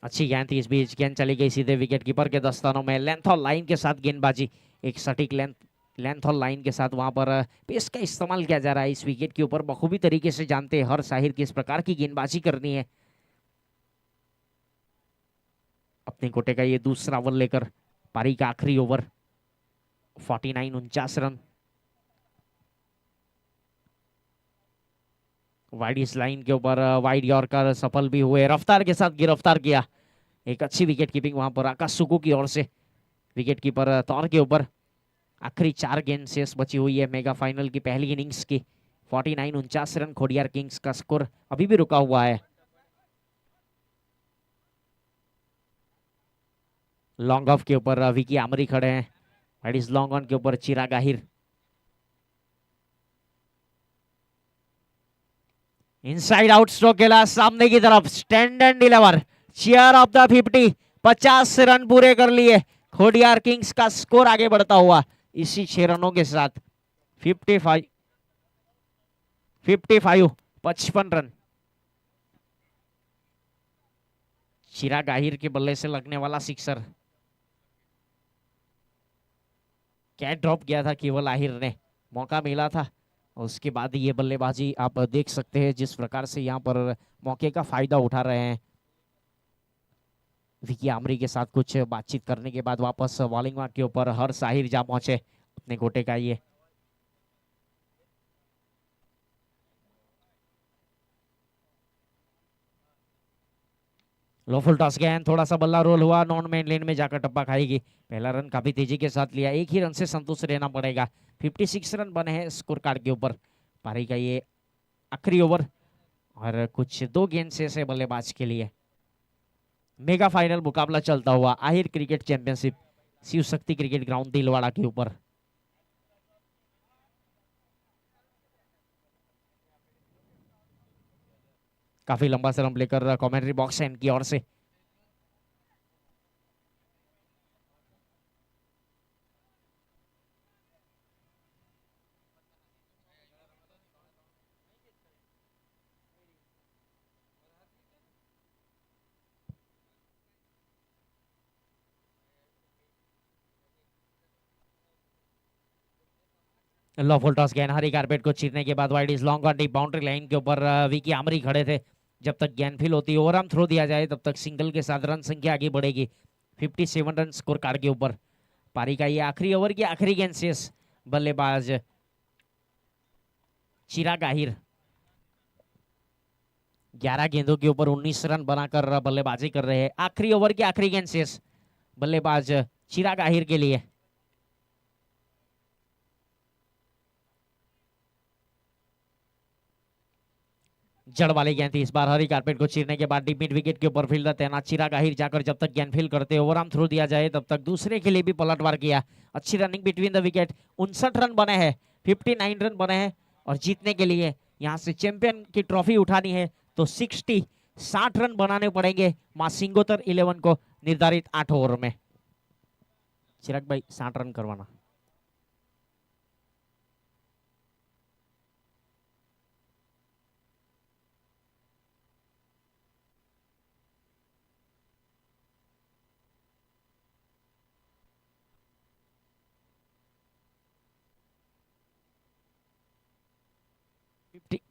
अच्छी गेंद थी, इस बीच गेंद चली गई सीधे विकेट कीपर के दस्तानों में। लेंथ और लाइन के साथ गेंदबाजी, एक सटीक लेंथ और लाइन के साथ वहां पर पेस का इस्तेमाल किया जा रहा है। इस विकेट के ऊपर बखूबी तरीके से जानते हैं हर साहिर किस प्रकार की गेंदबाजी करनी है। अपने कोटे का ये दूसरा ओवर लेकर पारी का आखिरी ओवर। 49 रन। वाइड इस लाइन के ऊपर वाइड यॉर्कर सफल भी हुए, रफ्तार के साथ गिरफ्तार किया। एक अच्छी विकेट कीपिंग वहां पर आकाश सुकू की ओर से विकेट कीपर तौर के ऊपर। आखिरी 4 गेंद शेष बची हुई है मेगा फाइनल की पहली इनिंग्स की। 49 रन खोडियार किंग्स का स्कोर अभी भी रुका हुआ है। लॉन्ग ऑफ के ऊपर विकी आमरी खड़े हैं। वाइड इज लॉन्ग ऑन के ऊपर चिराग आहिर। इनसाइड आउट स्ट्रोक खेला सामने की तरफ। Stand and deliver, chair of the 50। 50 run पूरे कर लिए। खोडियार किंग्स का स्कोर आगे बढ़ता हुआ इसी 6 रनों के साथ 55 55 रन। चिराग आहिर के बल्ले से लगने वाला सिक्सर। कैच ड्रॉप किया था केवल आहिर ने, मौका मिला था। उसके बाद ये बल्लेबाजी आप देख सकते हैं जिस प्रकार से यहाँ पर मौके का फायदा उठा रहे हैं। विकी आमरी के साथ कुछ बातचीत करने के बाद वापस बॉलिंग मार्क के ऊपर हर साहिर जा पहुंचे अपने गोटे का ये। लो फुल टॉस गेंद, थोड़ा सा बल्ला रोल हुआ, नॉन मेन लेन में जाकर टप्पा खाएगी। पहला रन काफी तेजी के साथ लिया, एक ही रन से संतुष्ट रहना पड़ेगा। 56 रन बने हैं स्कोर कार्ड के ऊपर। पारी का ये आखिरी ओवर और कुछ 2 गेंद शेष है बल्लेबाज के लिए। मेगा फाइनल मुकाबला चलता हुआ Ahir cricket championship Shiv Shakti cricket ground Dilwara के ऊपर। काफी लंबा स्लंप लेकर कमेंट्री बॉक्स एंड की ओर से लो फुल टॉस गेंद हरी कारपेट को चीरने के बाद wide is long on deep boundary line के ऊपर विकी आमरी खड़े थे। जब तक गेंद फील होती है ओवरआर्म थ्रो दिया जाए तब तक सिंगल के साथ रन संख्या आगे बढ़ेगी 57 रन स्कोर कार्ड के ऊपर। पारी का ये आखिरी ओवर की आखिरी गेंद शेष बल्लेबाज चिराग आहिर 11 गेंदों के ऊपर 19 रन बनाकर बल्लेबाजी कर रहे हैं। आखिरी ओवर की आखिरी गेंद शेष बल्लेबाज चिराग आहिर के लिए। जड़ वाली गेंद थी, इस बार हरी कारपेट को चीरने के बाद डीप मिड विकेट के ऊपर फील्डर तैनात चिराग आहिर जाकर जब तक गेंद फील करते ओवरआर्म थ्रो दिया जाए तब तक दूसरे के लिए भी पलटवार किया। अच्छी running between the wicket. 59 run बने हैं, 59 रन बने हैं और जीतने के लिए यहाँ से चैंपियन की ट्रॉफी उठानी है तो 60 रन बनाने पड़ेंगे मां सिंगोतर 11 को निर्धारित 8 ओवर में। चिराग भाई 60 रन करवाना।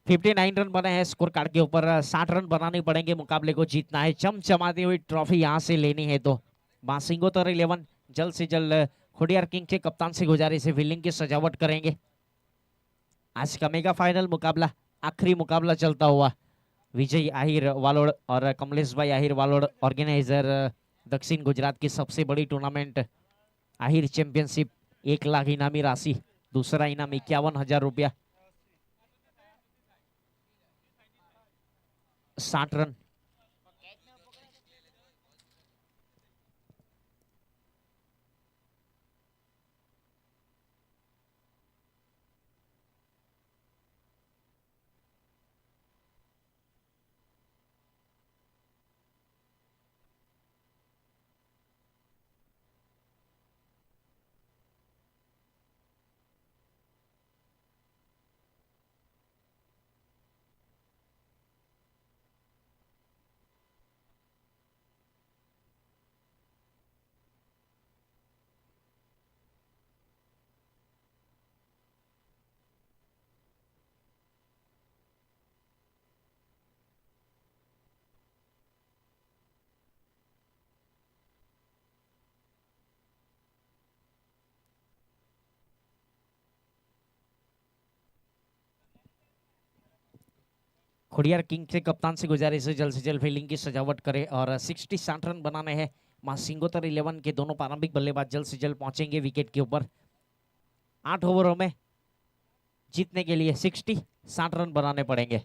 59 रन बने हैं स्कोर कार्ड के ऊपर। 60 रन बनाने पड़ेंगे, मुकाबले को जीतना है, चमचमाती हुई ट्रॉफी यहाँ से लेनी है। तो मासिंगोतर 11 जल्द से जल्द खोडियार किंग के कप्तान से गुजारिश है फील्डिंग की सजावट करेंगे। आज का मेगा फाइनल मुकाबला, आखिरी मुकाबला चलता हुआ विजय आहिर वालोड और कमलेश भाई आहिर वालोड, ऑर्गेनाइजर दक्षिण गुजरात की सबसे बड़ी टूर्नामेंट आहिर चैंपियनशिप। 1 लाख इनामी राशि, दूसरा इनाम 51,000 रुपया। 60 रन। खोडियार किंग से कप्तान से गुजारिश है जल्द से जल्द फील्डिंग की सजावट करे और 60 रन बनाने हैं। मासिंगोतर 11 के दोनों प्रारंभिक बल्लेबाज जल्द से जल्द पहुंचेंगे विकेट के ऊपर। 8 ओवरों में जीतने के लिए 60 रन बनाने पड़ेंगे।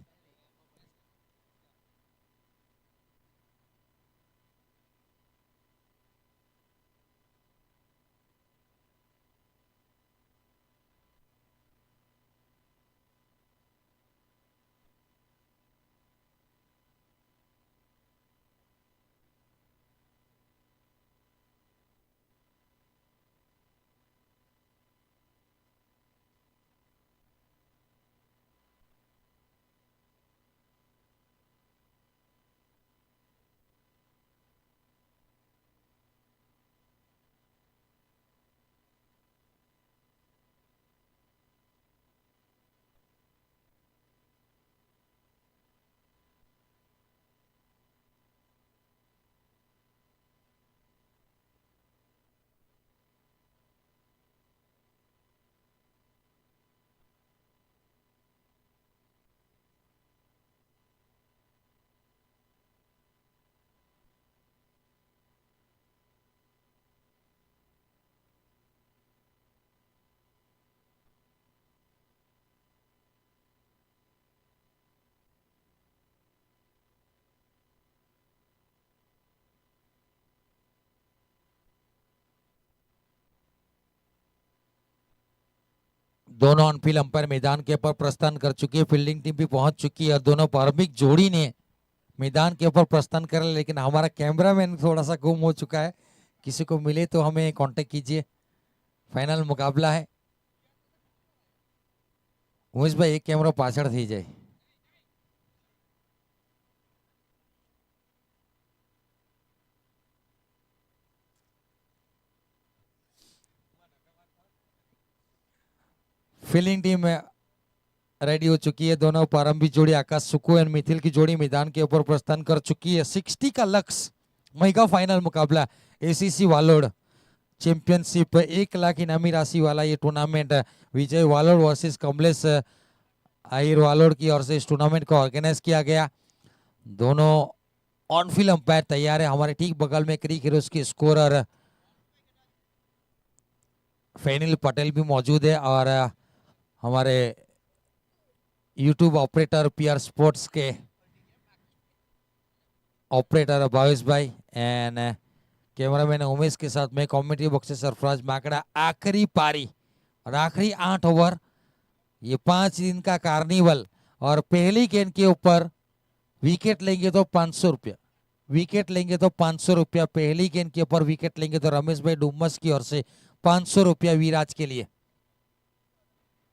दोनों ऑनफील्ड अंपायर मैदान के ऊपर प्रस्थान कर चुकी है, फील्डिंग टीम भी पहुंच चुकी है और दोनों प्रारंभिक जोड़ी ने मैदान के ऊपर प्रस्थान कर लिया, लेकिन हमारा कैमरामैन थोड़ा सा गुम हो चुका है। किसी को मिले तो हमें कांटेक्ट कीजिए। फाइनल मुकाबला है। उमेश भाई एक कैमरा पाछड़ थी जाए। फील्डिंग टीम रेडी हो चुकी है। दोनों प्रारंभिक जोड़ी आकाश सुकू एंड मिथिल की जोड़ी मैदान के ऊपर प्रस्थान कर चुकी है। 60 का लक्ष्य मेगा फाइनल मुकाबला एसीसी वालोड चैंपियनशिप, 1 लाख इनामी राशि वाला ये टूर्नामेंट विजय वालोड वर्सेस कमलेश आहिर वालोड की ओर से इस टूर्नामेंट को ऑर्गेनाइज किया गया। दोनों ऑनफील्ड अंपायर तैयार है। हमारे ठीक बगल में क्रिक हीरोज के स्कोरर फैनिल पटेल भी मौजूद है और हमारे यूट्यूब ऑपरेटर पीआर स्पोर्ट्स के ऑपरेटर भावेश भाई एंड कैमरामैन उमेश के साथ मैं कमेंट्री बॉक्स से सरफराज माकड़ा। आखिरी पारी और आखिरी 8 ओवर, ये 5 दिन का कार्निवल और पहली गेंद के ऊपर विकेट लेंगे तो 500 रुपया, विकेट लेंगे तो 500 रुपया, पहली गेंद के ऊपर विकेट लेंगे तो रमेश भाई डुम्मस की ओर से 500 रुपया वीराज के लिए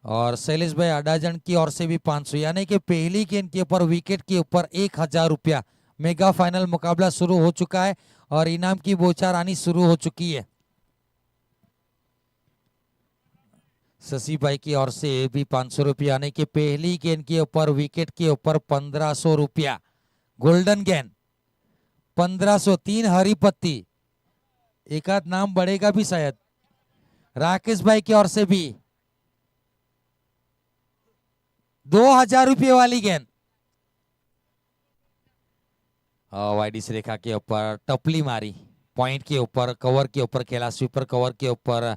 और शैलेश भाई अडाजन की ओर से भी 500, यानी कि पहली गेंद के ऊपर विकेट के ऊपर 1000 रुपया। मेगा फाइनल मुकाबला शुरू हो चुका है और इनाम की बौछार आनी शुरू हो चुकी है। शशि भाई की ओर से भी 500 रुपया आने के पहली गेंद के ऊपर विकेट के ऊपर 1500 रुपया गोल्डन गेंद 1500 3 हरी पत्ती एक आध नाम बढ़ेगा भी शायद। राकेश भाई की ओर से भी 2000 रुपये वाली गेंद वाइड रेखा के ऊपर टपली मारी पॉइंट के ऊपर कवर के ऊपर खेला स्वीपर कवर के ऊपर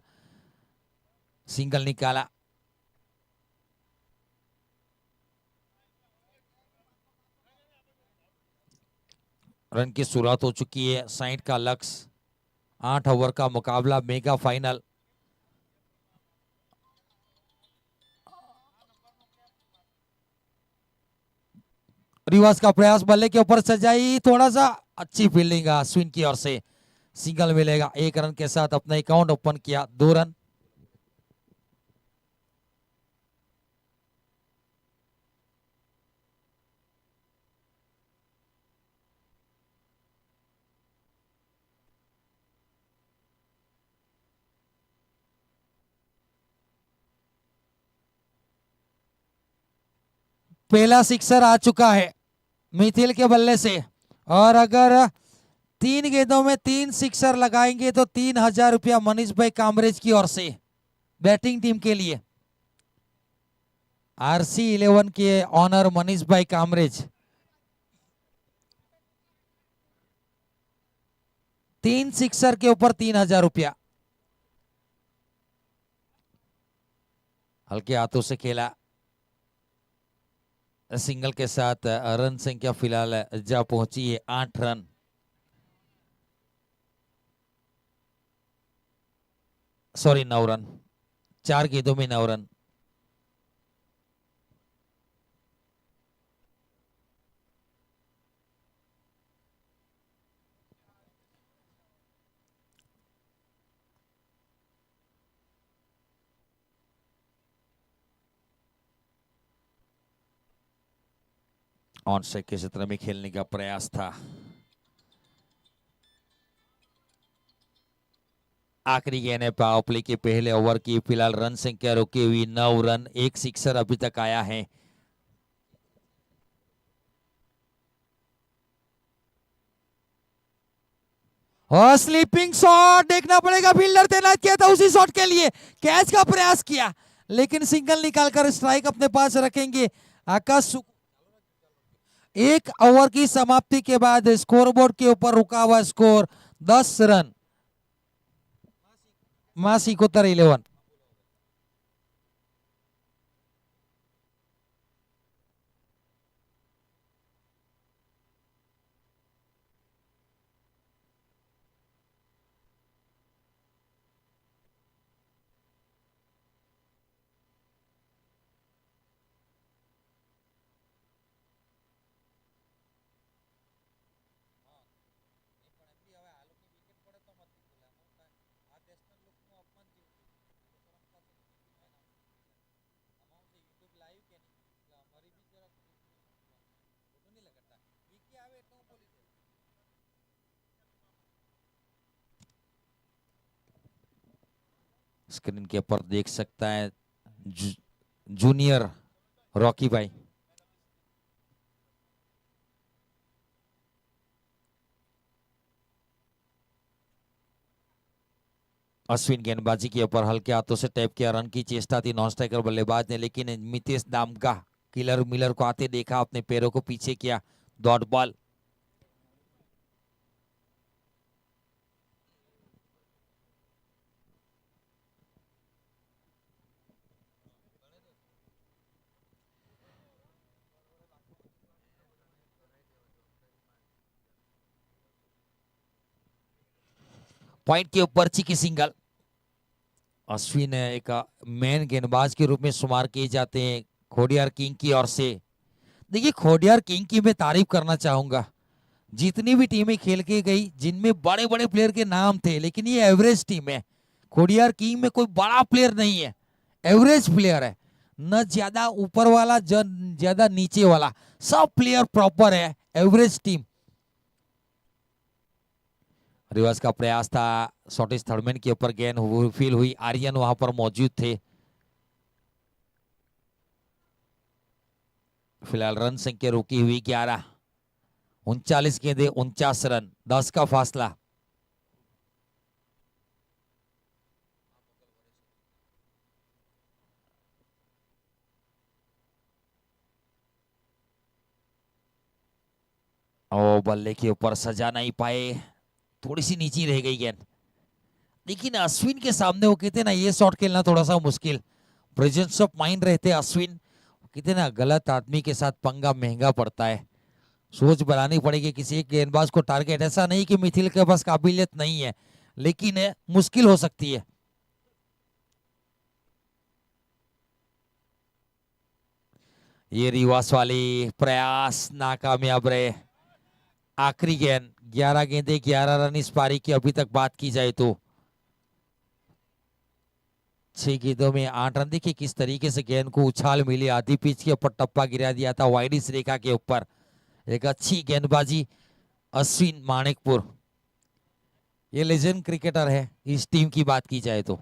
सिंगल निकाला। रन की शुरुआत हो चुकी है 60 का लक्ष्य 8 ओवर का मुकाबला मेगा फाइनल। रिवर्स का प्रयास बल्ले के ऊपर सजाई थोड़ा सा अच्छी फील्डिंग अश्विन की ओर से सिंगल मिलेगा। 1 रन के साथ अपना अकाउंट ओपन किया 2 रन। पहला सिक्सर आ चुका है मिथिल के बल्ले से और अगर 3 गेंदों में 3 सिक्सर लगाएंगे तो 3000 रुपया मनीष भाई कामरेज की ओर से बैटिंग टीम के लिए। आरसी 11 के ऑनर मनीष भाई कामरेज 3 सिक्सर के ऊपर 3000 रुपया। हल्के हाथों से खेला सिंगल के साथ रन संख्या फिलहाल जा पहुंची है 8 रन। सॉरी 9 रन 4 गेंदों में 9 रन। ऑन स्ट्राइक के क्षेत्र में खेलने का प्रयास था। आखिरी गेंद है पावर प्ले के पहले ओवर की फिलहाल रन संख्या रुकी हुई 9 रन 1 सिक्सर अभी तक आया है। और स्लीपिंग शॉट देखना पड़ेगा फील्डर तैनात किया था उसी शॉट के लिए कैच का प्रयास किया लेकिन सिंगल निकालकर स्ट्राइक अपने पास रखेंगे आकाश। 1 ओवर की समाप्ति के बाद स्कोरबोर्ड के ऊपर रुका हुआ स्कोर 10 रन मासी कोतर 11। स्क्रीन के ऊपर देख सकता है जूनियर रॉकी भाई। अश्विन गेंदबाजी के ऊपर हल्के हाथों से टैप किया रन की चेष्टा थी नॉन स्ट्राइकर बल्लेबाज ने लेकिन मितेश दामका किलर मिलर को आते देखा अपने पैरों को पीछे किया डॉट बॉल। पॉइंट के ऊपर चिकी सिंगल। अश्विन एक मेन गेंदबाज के रूप में शुमार किए जाते हैं खोडियार किंग की ओर से। देखिए खोडियार किंग की मैं तारीफ करना चाहूंगा जितनी भी टीमें खेल के गई जिनमें बड़े बड़े प्लेयर के नाम थे लेकिन ये एवरेज टीम है। खोडियार किंग में कोई बड़ा प्लेयर नहीं है एवरेज प्लेयर है न ज्यादा ऊपर वाला ज्यादा नीचे वाला सब प्लेयर प्रॉपर है एवरेज टीम। रिवर्स का प्रयास था शॉर्टेज थर्डमैन के ऊपर गेंद फील हुई आर्यन वहां पर मौजूद थे फिलहाल रन संख्या रुकी हुई 11, 39 गेंदे 49 रन, 10 का फासला। ओ बल्ले के ऊपर सजा नहीं पाए, थोड़ी सी नीचे रह गई गेंद। लेकिन अश्विन के सामने वो कहते ना ये शॉट खेलना थोड़ा सा मुश्किल, प्रेजेंस ऑफ माइंड रहते अश्विन, कहते ना गलत आदमी के साथ पंगा महंगा पड़ता है। सोच बनानी पड़ेगी किसी एक गेंदबाज को टारगेट, ऐसा नहीं कि मिथिल के पास काबिलियत नहीं है, लेकिन मुश्किल हो सकती है। ये रिवास वाली प्रयास नाकामयाब रहे। आखिरी गेंद, 11 गेंदे 11 रन इस पारी की अभी तक बात की जाए तो। 6 गेंदों में 8 रन। देखिए किस तरीके से गेंद को उछाल मिली, आधी पिच के ऊपर टप्पा गिरा दिया था वाइड इस रेखा के ऊपर। एक अच्छी गेंदबाजी अश्विन माणिकपुर, ये लेजेंड क्रिकेटर है इस टीम की बात की जाए तो।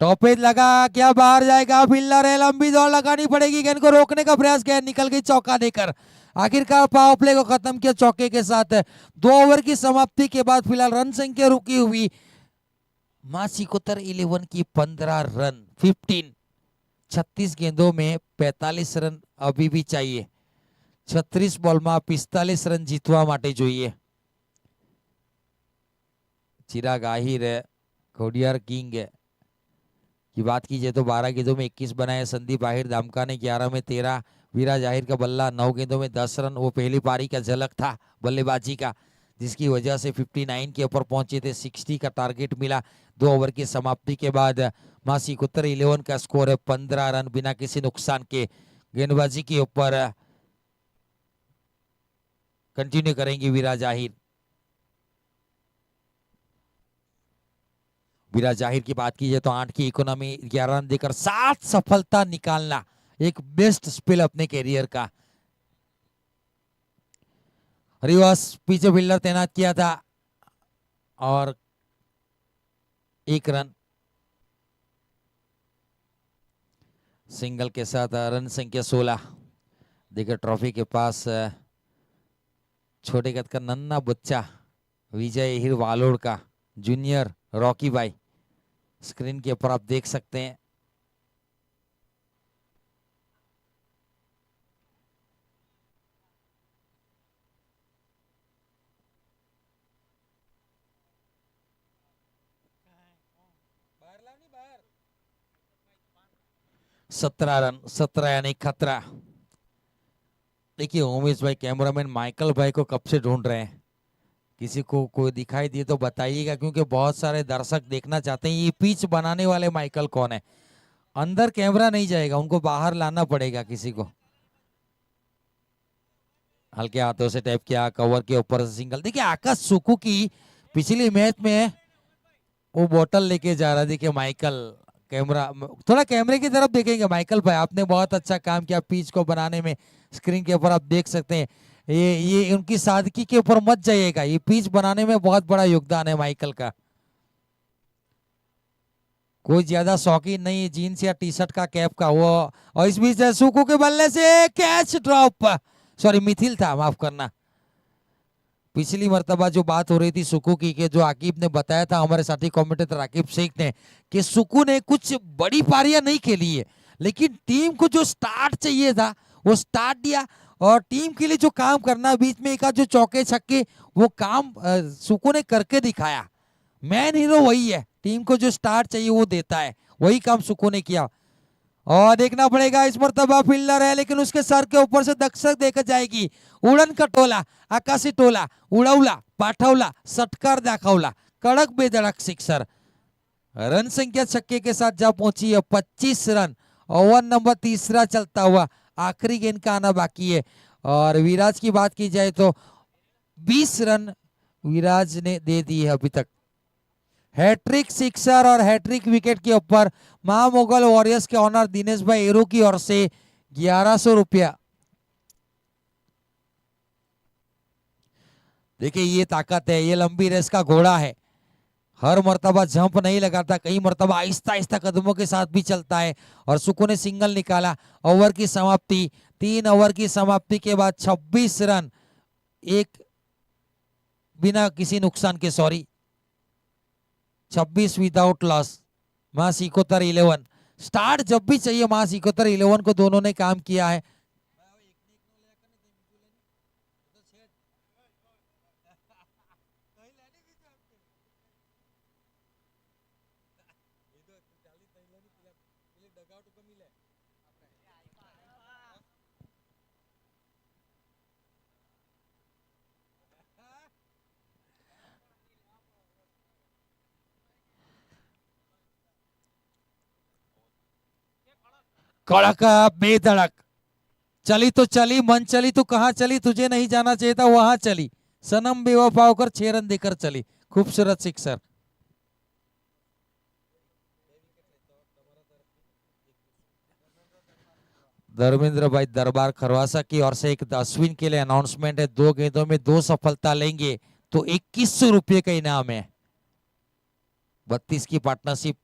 टॉपेज लगा, क्या बाहर जाएगा, फील्डर है, लंबी दौड़ लगानी पड़ेगी, गेंद को रोकने का प्रयास, गेंद निकल गई चौका देकर। आखिरकार पावर प्ले को खत्म किया चौके के साथ। 2 ओवर की समाप्ति के बाद फिलहाल रन संख्या रुकी हुई मासिकोत्तर 11 की 15 रन 15, 36 गेंदों में 45 रन अभी भी चाहिए। 36 बॉल में 45 रन जीतवा माटे જોઈએ। चिराग आहिर है, खोडियार किंग है की बात की जाए तो 12 गेंदों में 21 बनाए। संदीप आहिर दामका ने 11 में 13, विराज आहिर का बल्ला 9 गेंदों में 10 रन। वो पहली पारी का झलक था बल्लेबाजी का, जिसकी वजह से 59 के ऊपर पहुंचे थे। 60 का टारगेट मिला। 2 ओवर की समाप्ति के बाद मासिकोत्तर 11 का स्कोर है 15 रन बिना किसी नुकसान के। गेंदबाजी के ऊपर कंटिन्यू करेंगे विराज आहिर। विराज जाहिर की बात की जाए तो 8 की इकोनॉमी 11 रन देकर 7 सफलता निकालना एक बेस्ट स्पेल अपने कैरियर का। रिवर्स पीछे फील्डर तैनात किया था और 1 रन। सिंगल के साथ रन संख्या 16। देखिए ट्रॉफी के पास छोटे कद का नन्ना बच्चा विजय हिर वालोड़ का जूनियर रॉकी भाई, स्क्रीन के ऊपर आप देख सकते हैं। सत्रह रन, 17 यानी खतरा। देखिए उमेश भाई कैमरामैन माइकल भाई को कब से ढूंढ रहे हैं, किसी को कोई दिखाई दिए तो बताइएगा, क्योंकि बहुत सारे दर्शक देखना चाहते हैं ये पिच बनाने वाले माइकल कौन है। अंदर कैमरा नहीं जाएगा, उनको बाहर लाना पड़ेगा किसी को। हल्के हाथों से टैप किया, कवर के ऊपर से सिंगल। देखिए आकाश सुकू की पिछली मैच में वो बोतल लेके जा रहा। देखिए माइकल, कैमरा थोड़ा कैमरे की तरफ देखेंगे। माइकल भाई आपने बहुत अच्छा काम किया पिच को बनाने में, स्क्रीन के ऊपर आप देख सकते हैं। ये उनकी सादगी के ऊपर मत जाइएगा, ये पिच बनाने में बहुत बड़ा योगदान है माइकल का। कोई ज्यादा शौकीन नहीं जीन्स या टी शर्ट का, कैप का वो। और इस बीच सुकू के बल्ले से कैच ड्रॉप, सॉरी मिथिल था, माफ करना। पिछली मर्तबा जो बात हो रही थी सुकू की, के जो आकिब ने बताया था हमारे साथी कमेंटेटर आकिब शेख ने, कि सुकू ने कुछ बड़ी पारियां नहीं खेली है, लेकिन टीम को जो स्टार्ट चाहिए था वो स्टार्ट दिया। और टीम के लिए जो काम करना, बीच में एक जो चौके छक्के, वो काम सुकू ने करके दिखाया। मैन हीरो वही है, टीम को जो स्टार्ट चाहिए वो देता है, वही काम सुकू ने किया। और देखना पड़ेगा इस मर्तबा फील्डर है, लेकिन उसके सर के ऊपर से दक्षक देकर जाएगी। उड़न का टोला, आकाशी टोला, उड़वला, पाठवला, सटकार दाखवला, कड़क बेधड़क सिक्सर। रन संख्या छक्के के साथ जा पहुंची है 25 रन। ओवर नंबर तीसरा चलता हुआ, आखिरी गेंद का आना बाकी है। और विराज की बात की जाए तो 20 रन विराज ने दे दी है अभी तक। हैट्रिक सिक्सर और हैट्रिक विकेट के ऊपर महामोगल वॉरियर्स के ऑनर दिनेश भाई एरो की ओर से 1100 रुपया। देखिए ये ताकत है, ये लंबी रेस का घोड़ा है। हर मर्तबा जंप नहीं लगाता, कई मर्तबा आहिस्ता आहिस्ता कदमों के साथ भी चलता है और सुकू ने सिंगल निकाला। ओवर की समाप्ति, 3 ओवर की समाप्ति के बाद 26 रन, एक बिना किसी नुकसान के, सॉरी 26 विदाउट लॉस। मां सिकोतर 11 स्टार्ट जब भी चाहिए मां सिकोतर 11 को दोनों ने काम किया है। कड़क बेधड़क चली तो चली, मन चली तो कहां चली, तुझे नहीं जाना चाहिए था वहां चली, सनम बेवफा होकर 6 रन देकर चली। खूबसूरत सिक्सर। धर्मेंद्र भाई दरबार खरवासा की ओर से एक अश्विन के लिए अनाउंसमेंट है। 2 गेंदों में 2 सफलता लेंगे तो 2100 रुपये का इनाम है। 32 की पार्टनरशिप।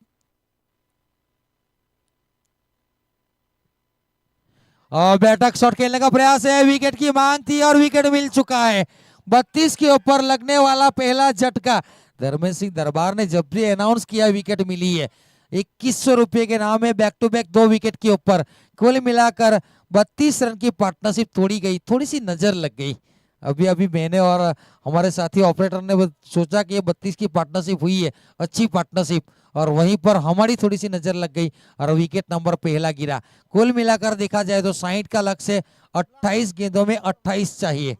और बैठक शॉट खेलने का प्रयास है, विकेट की मांग थी और विकेट मिल चुका है। 32 के ऊपर लगने वाला पहला झटका। धर्मेंद्र सिंह दरबार ने जब भी अनाउंस किया विकेट मिली है। 2100 रुपये के नाम है, बैक टू बैक 2 विकेट के ऊपर। कुल मिलाकर 32 रन की पार्टनरशिप तोड़ी गई, थोड़ी सी नजर लग गई। अभी अभी मैंने और हमारे साथी ऑपरेटर ने सोचा कि 32 की पार्टनरशिप हुई है, अच्छी पार्टनरशिप, और वहीं पर हमारी थोड़ी सी नजर लग गई और विकेट नंबर पहला गिरा। कुल मिलाकर देखा जाए तो 60 का लक्ष्य, 28 गेंदों में 28 चाहिए।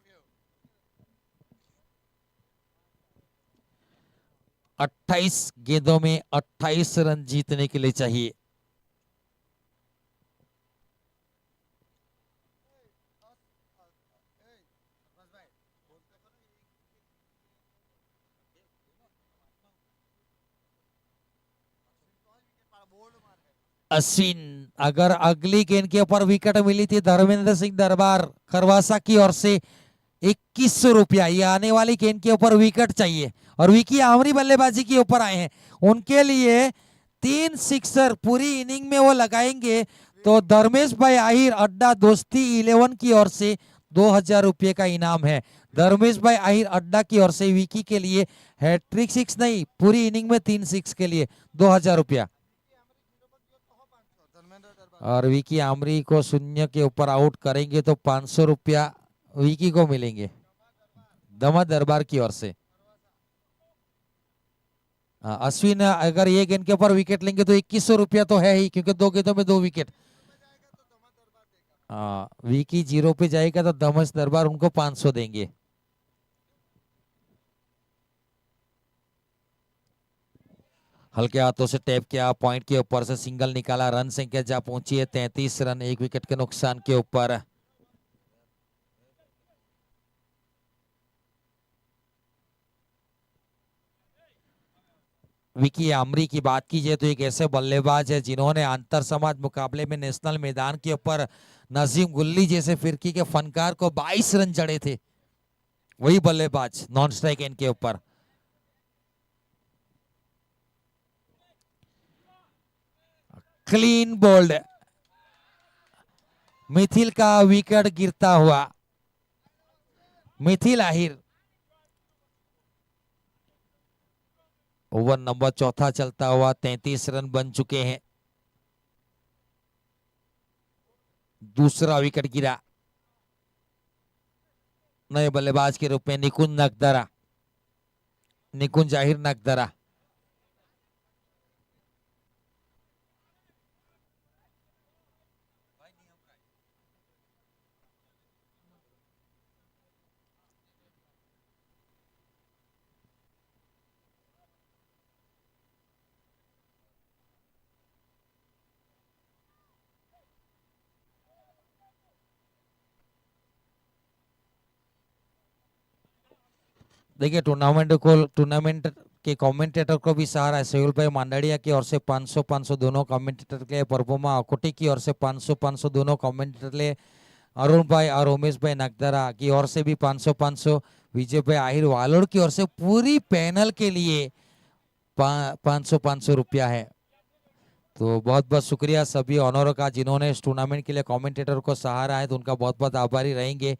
28 गेंदों में 28 रन जीतने के लिए चाहिए। अश्विन, अगर अगली गेंद के ऊपर विकेट मिली थी धर्मेंद्र सिंह दरबार खरवासा की ओर से 2100 रुपया, ये आने वाली गेंद के ऊपर विकेट चाहिए और विकी आमरी बल्लेबाजी के ऊपर आए हैं। उनके लिए 3 सिक्सर पूरी इनिंग में वो लगाएंगे तो धर्मेश भाई आहिर अड्डा दोस्ती 11 की ओर से 2000 रुपये का इनाम है। धर्मेश भाई आहिर अड्डा की ओर से विकी के लिए हैट्रिक 6 नहीं, पूरी इनिंग में 3 6 के लिए 2000 रुपया। और विकी आमरी को 0 के ऊपर आउट करेंगे तो 500 रुपया विकी को मिलेंगे दमा दरबार की ओर से। अश्विन अगर ये गेंद के ऊपर विकेट लेंगे तो 2100 रुपया तो है ही, क्योंकि 2 गेंदों में 2 विकेट। विकी 0 पे जाएगा तो दमस दरबार उनको 500 देंगे। हल्के हाथों से टैप किया, पॉइंट के ऊपर से सिंगल निकाला, रन संख्या जा पहुंची है 33 रन, 1 विकेट के नुकसान के ऊपर। विकी आमरी की बात की जाए तो एक ऐसे बल्लेबाज है जिन्होंने अंतर समाज मुकाबले में नेशनल मैदान के ऊपर नजीम गुल्ली जैसे फिरकी के फनकार को 22 रन जड़े थे। वही बल्लेबाज नॉन स्ट्राइक एंड के ऊपर। क्लीन बोल्ड, मिथिल का विकेट गिरता हुआ। मिथिल आहिर ओवर नंबर 4 चलता हुआ, 33 रन बन चुके हैं। दूसरा विकेट गिरा नए बल्लेबाज के रूप में निकुंज नगदरा, निकुंज जाहिर नगदरा। देखिए टूर्नामेंट के कमेंटेटर को भी सहारा है। सेहुल भाई मांडड़िया की ओर से 500 दोनों कमेंटेटर के लिए, परपुमा अकोटी की ओर से 500 दोनों कमेंटेटर के लिए, अरुण भाई और उमेश भाई नगदरा की ओर से भी 500, विजय भाई आहिर वालोड़ की ओर से पूरी पैनल के लिए 500 रुपया है। तो बहुत बहुत शुक्रिया सभी ऑनरों का जिन्होंने इस टूर्नामेंट के लिए कमेंटेटर को सहारा है, तो उनका बहुत बहुत आभारी रहेंगे।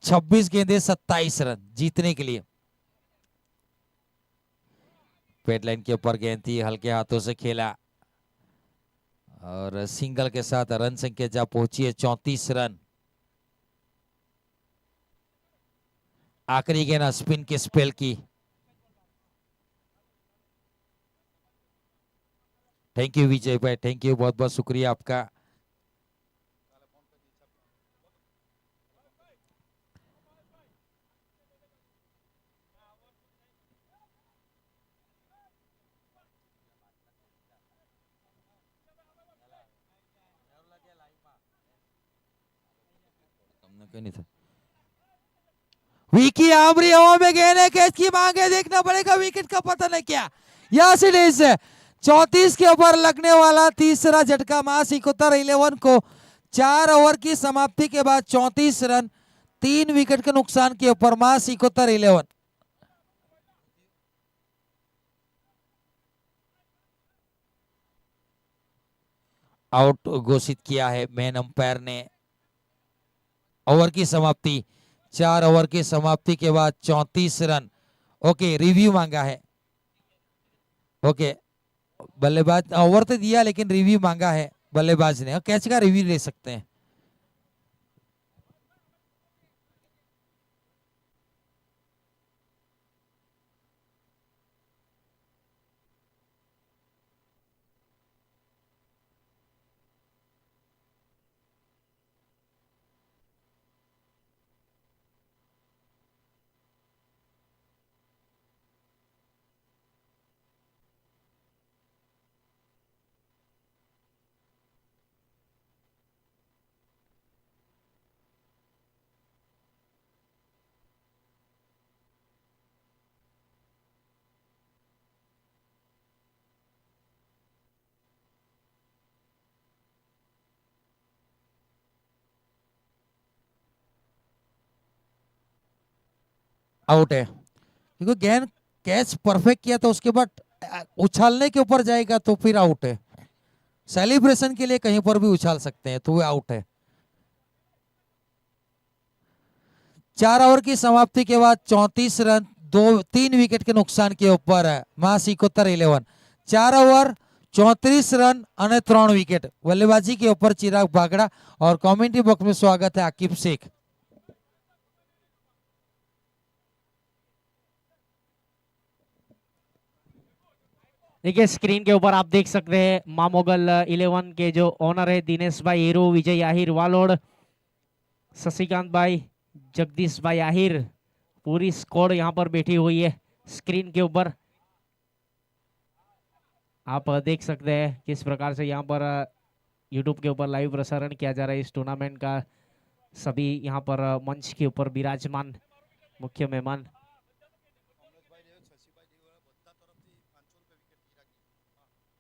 26 गेंदे 27 रन जीतने के लिए। पेट लाइन के ऊपर गेंद थी, हल्के हाथों से खेला और सिंगल के साथ रन संख्या जा पहुंची है 34 रन। आखिरी गेंद स्पिन के स्पेल की। थैंक यू विजय भाई, थैंक यू, बहुत बहुत शुक्रिया आपका। नहीं था। विकी आमरी हवा में गेंद है, कैच की मांग है, देखना पड़ेगा विकेट का पता नहीं क्या। यस इट इज 34 के ऊपर लगने वाला तीसरा झटका मास 71 11 को 4 ओवर की समाप्ति के बाद 34 रन 3 विकेट के नुकसान के ऊपर मास 71 11। आउट घोषित किया है मैन अंपायर ने। ओवर की समाप्ति, 4 ओवर की समाप्ति के बाद 34 रन। ओके, रिव्यू मांगा है। ओके, बल्लेबाज ओवर तो दिया लेकिन रिव्यू मांगा है बल्लेबाज ने, कैच का रिव्यू ले सकते हैं। आउट है क्योंकि गेंद कैच परफेक्ट किया तो उसके बाद उछालने के ऊपर जाएगा तो फिर आउट है। सेलिब्रेशन के लिए कहीं पर भी उछाल सकते हैं तो वो आउट है। 4 ओवर की समाप्ति के बाद 34 रन 3 विकेट के नुकसान के ऊपर है मास 71 11। 4 ओवर 34 रन અને 3 विकेट बल्लेबाजी के ऊपर चिराग बागड़ा और कमेंट्री बॉक्स में स्वागत है आकिब शेख। देखिए स्क्रीन के ऊपर आप देख सकते हैं मामोगल 11 के जो ओनर है दिनेश भाई हीरो, विजय आहिर वालोड, शशिकांत भाई, जगदीश भाई आहिर, पूरी स्क्वाड यहाँ पर बैठी हुई है स्क्रीन के ऊपर। आप देख सकते हैं किस प्रकार से यहाँ पर यूट्यूब के ऊपर लाइव प्रसारण किया जा रहा है इस टूर्नामेंट का। सभी यहाँ पर मंच के ऊपर विराजमान मुख्य मेहमान।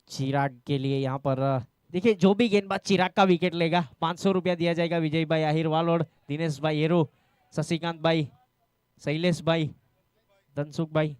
चिराग के लिए यहाँ पर देखिए जो भी गेंदबाज चिराग का विकेट लेगा 500 रुपया दिया जाएगा। विजय भाई आहिर वालोड, दिनेश भाई हेरो, शशिकांत भाई, शैलेश भाई, धनसुख भाई।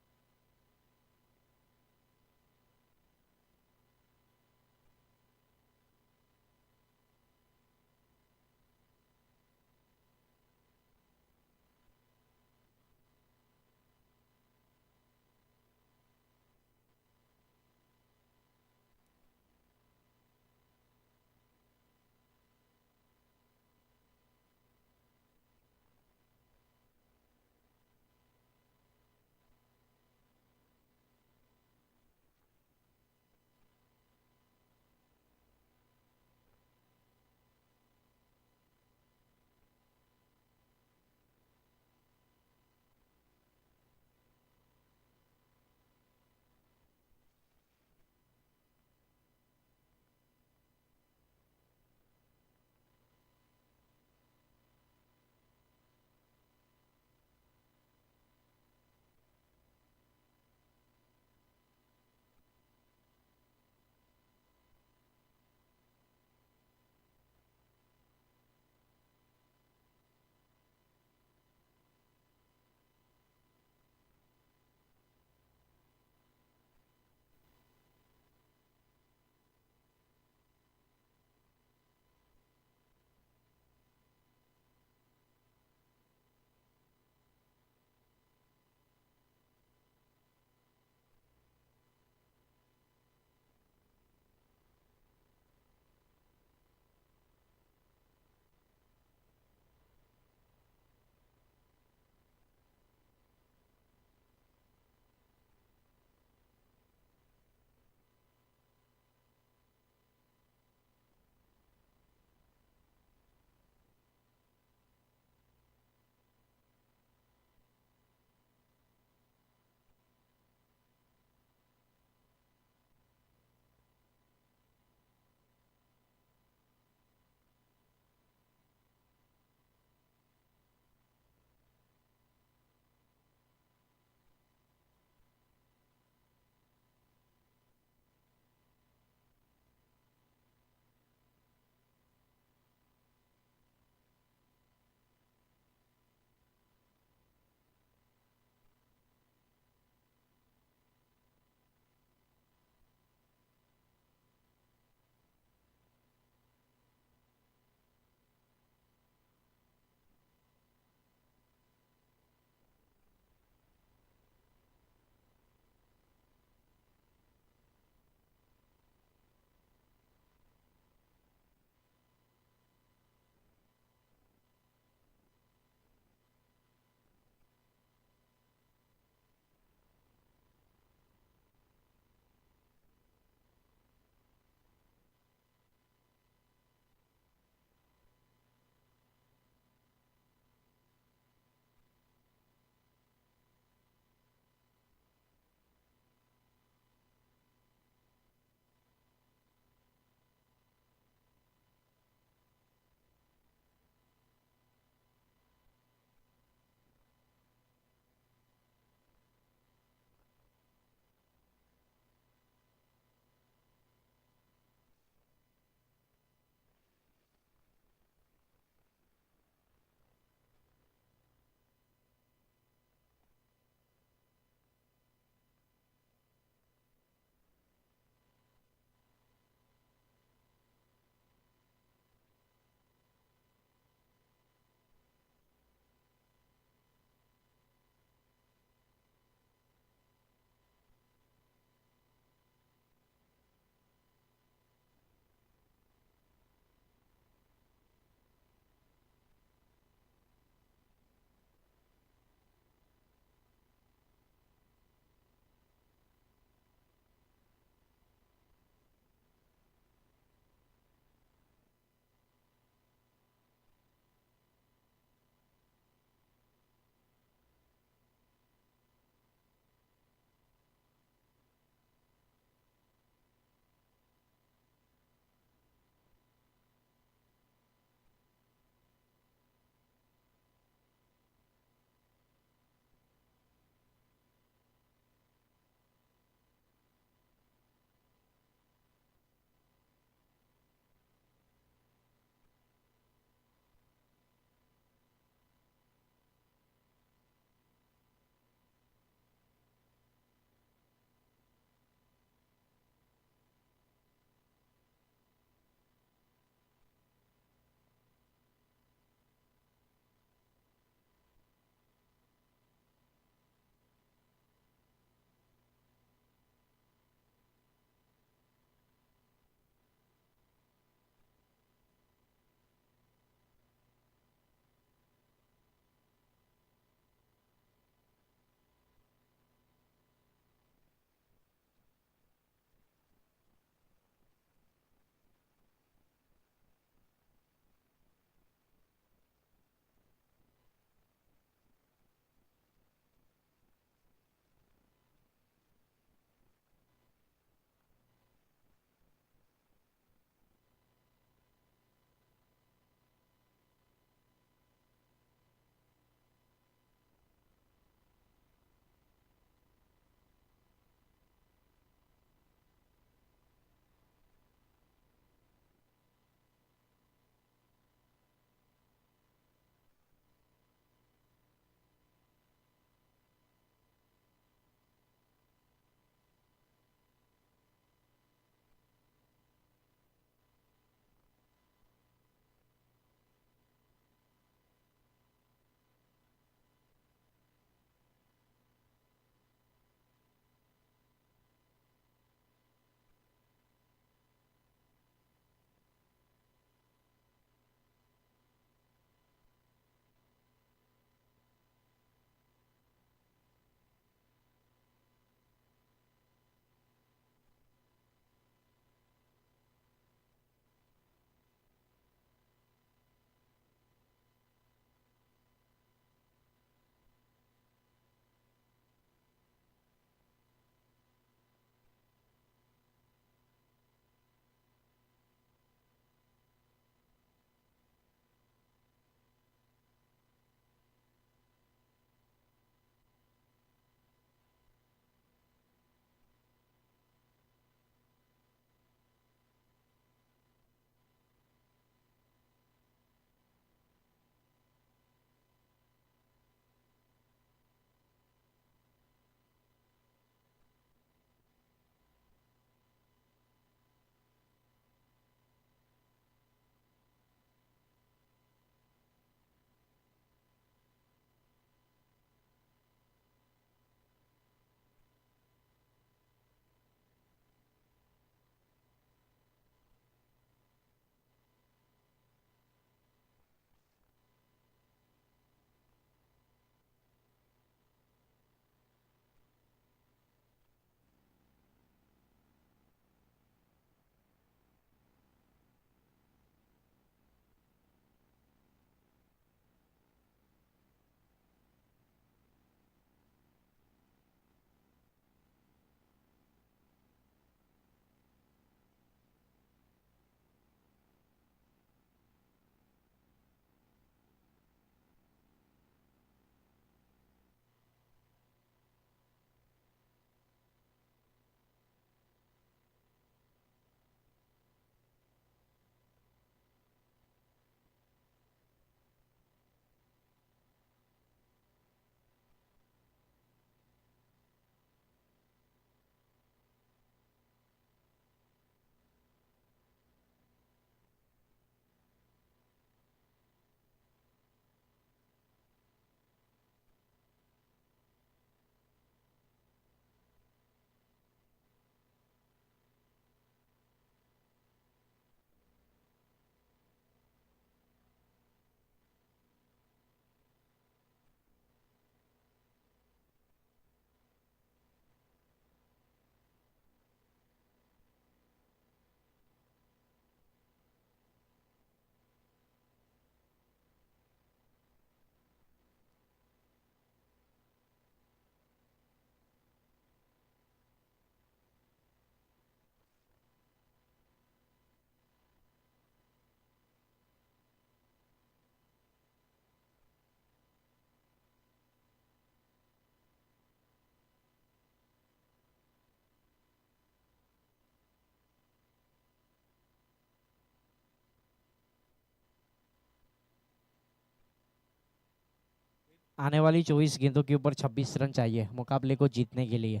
आने वाली 24 गेंदों के ऊपर 26 रन चाहिए मुकाबले को जीतने के लिए।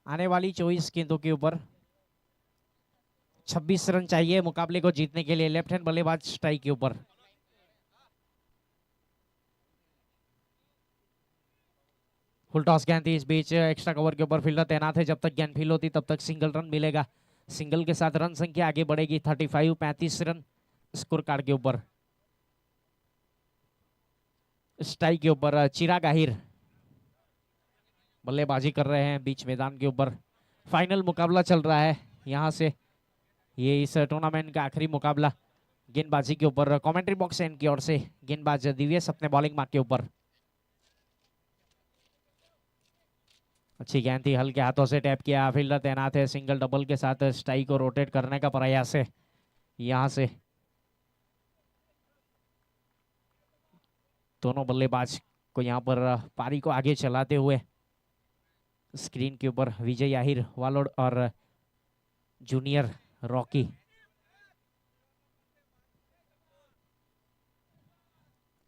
आने वाली 24 गेंदों के ऊपर 26 रन चाहिए मुकाबले को जीतने के लिए। लेफ्ट हैंड बल्लेबाज स्ट्राइक के ऊपर। फुल टॉस गेंद थी, इस बीच एक्स्ट्रा कवर के ऊपर फील्डर तैनात है। जब तक गेंद फील होती तब तक सिंगल रन मिलेगा। सिंगल के साथ रन संख्या आगे बढ़ेगी 35 रन स्कोर कार्ड के ऊपर। स्ट्राइक के ऊपर चिराग आहिर बल्लेबाजी कर रहे हैं बीच मैदान के ऊपर। फाइनल मुकाबला चल रहा है यहाँ से, ये इस टूर्नामेंट का आखिरी मुकाबला गेंदबाजी के ऊपर। कमेंट्री बॉक्स एंड की ओर से गेंदबाज दिव्यस अपने बॉलिंग मार्क के ऊपर। अच्छी गेंद थी, हल्के हाथों से टैप किया, फील्डर तैनात है। सिंगल डबल के साथ स्ट्राइक को रोटेट करने का प्रयास है यहाँ से। दोनों बल्लेबाज को यहाँ पर पारी को आगे चलाते हुए स्क्रीन के ऊपर विजय आहिर वालोड और जूनियर रॉकी।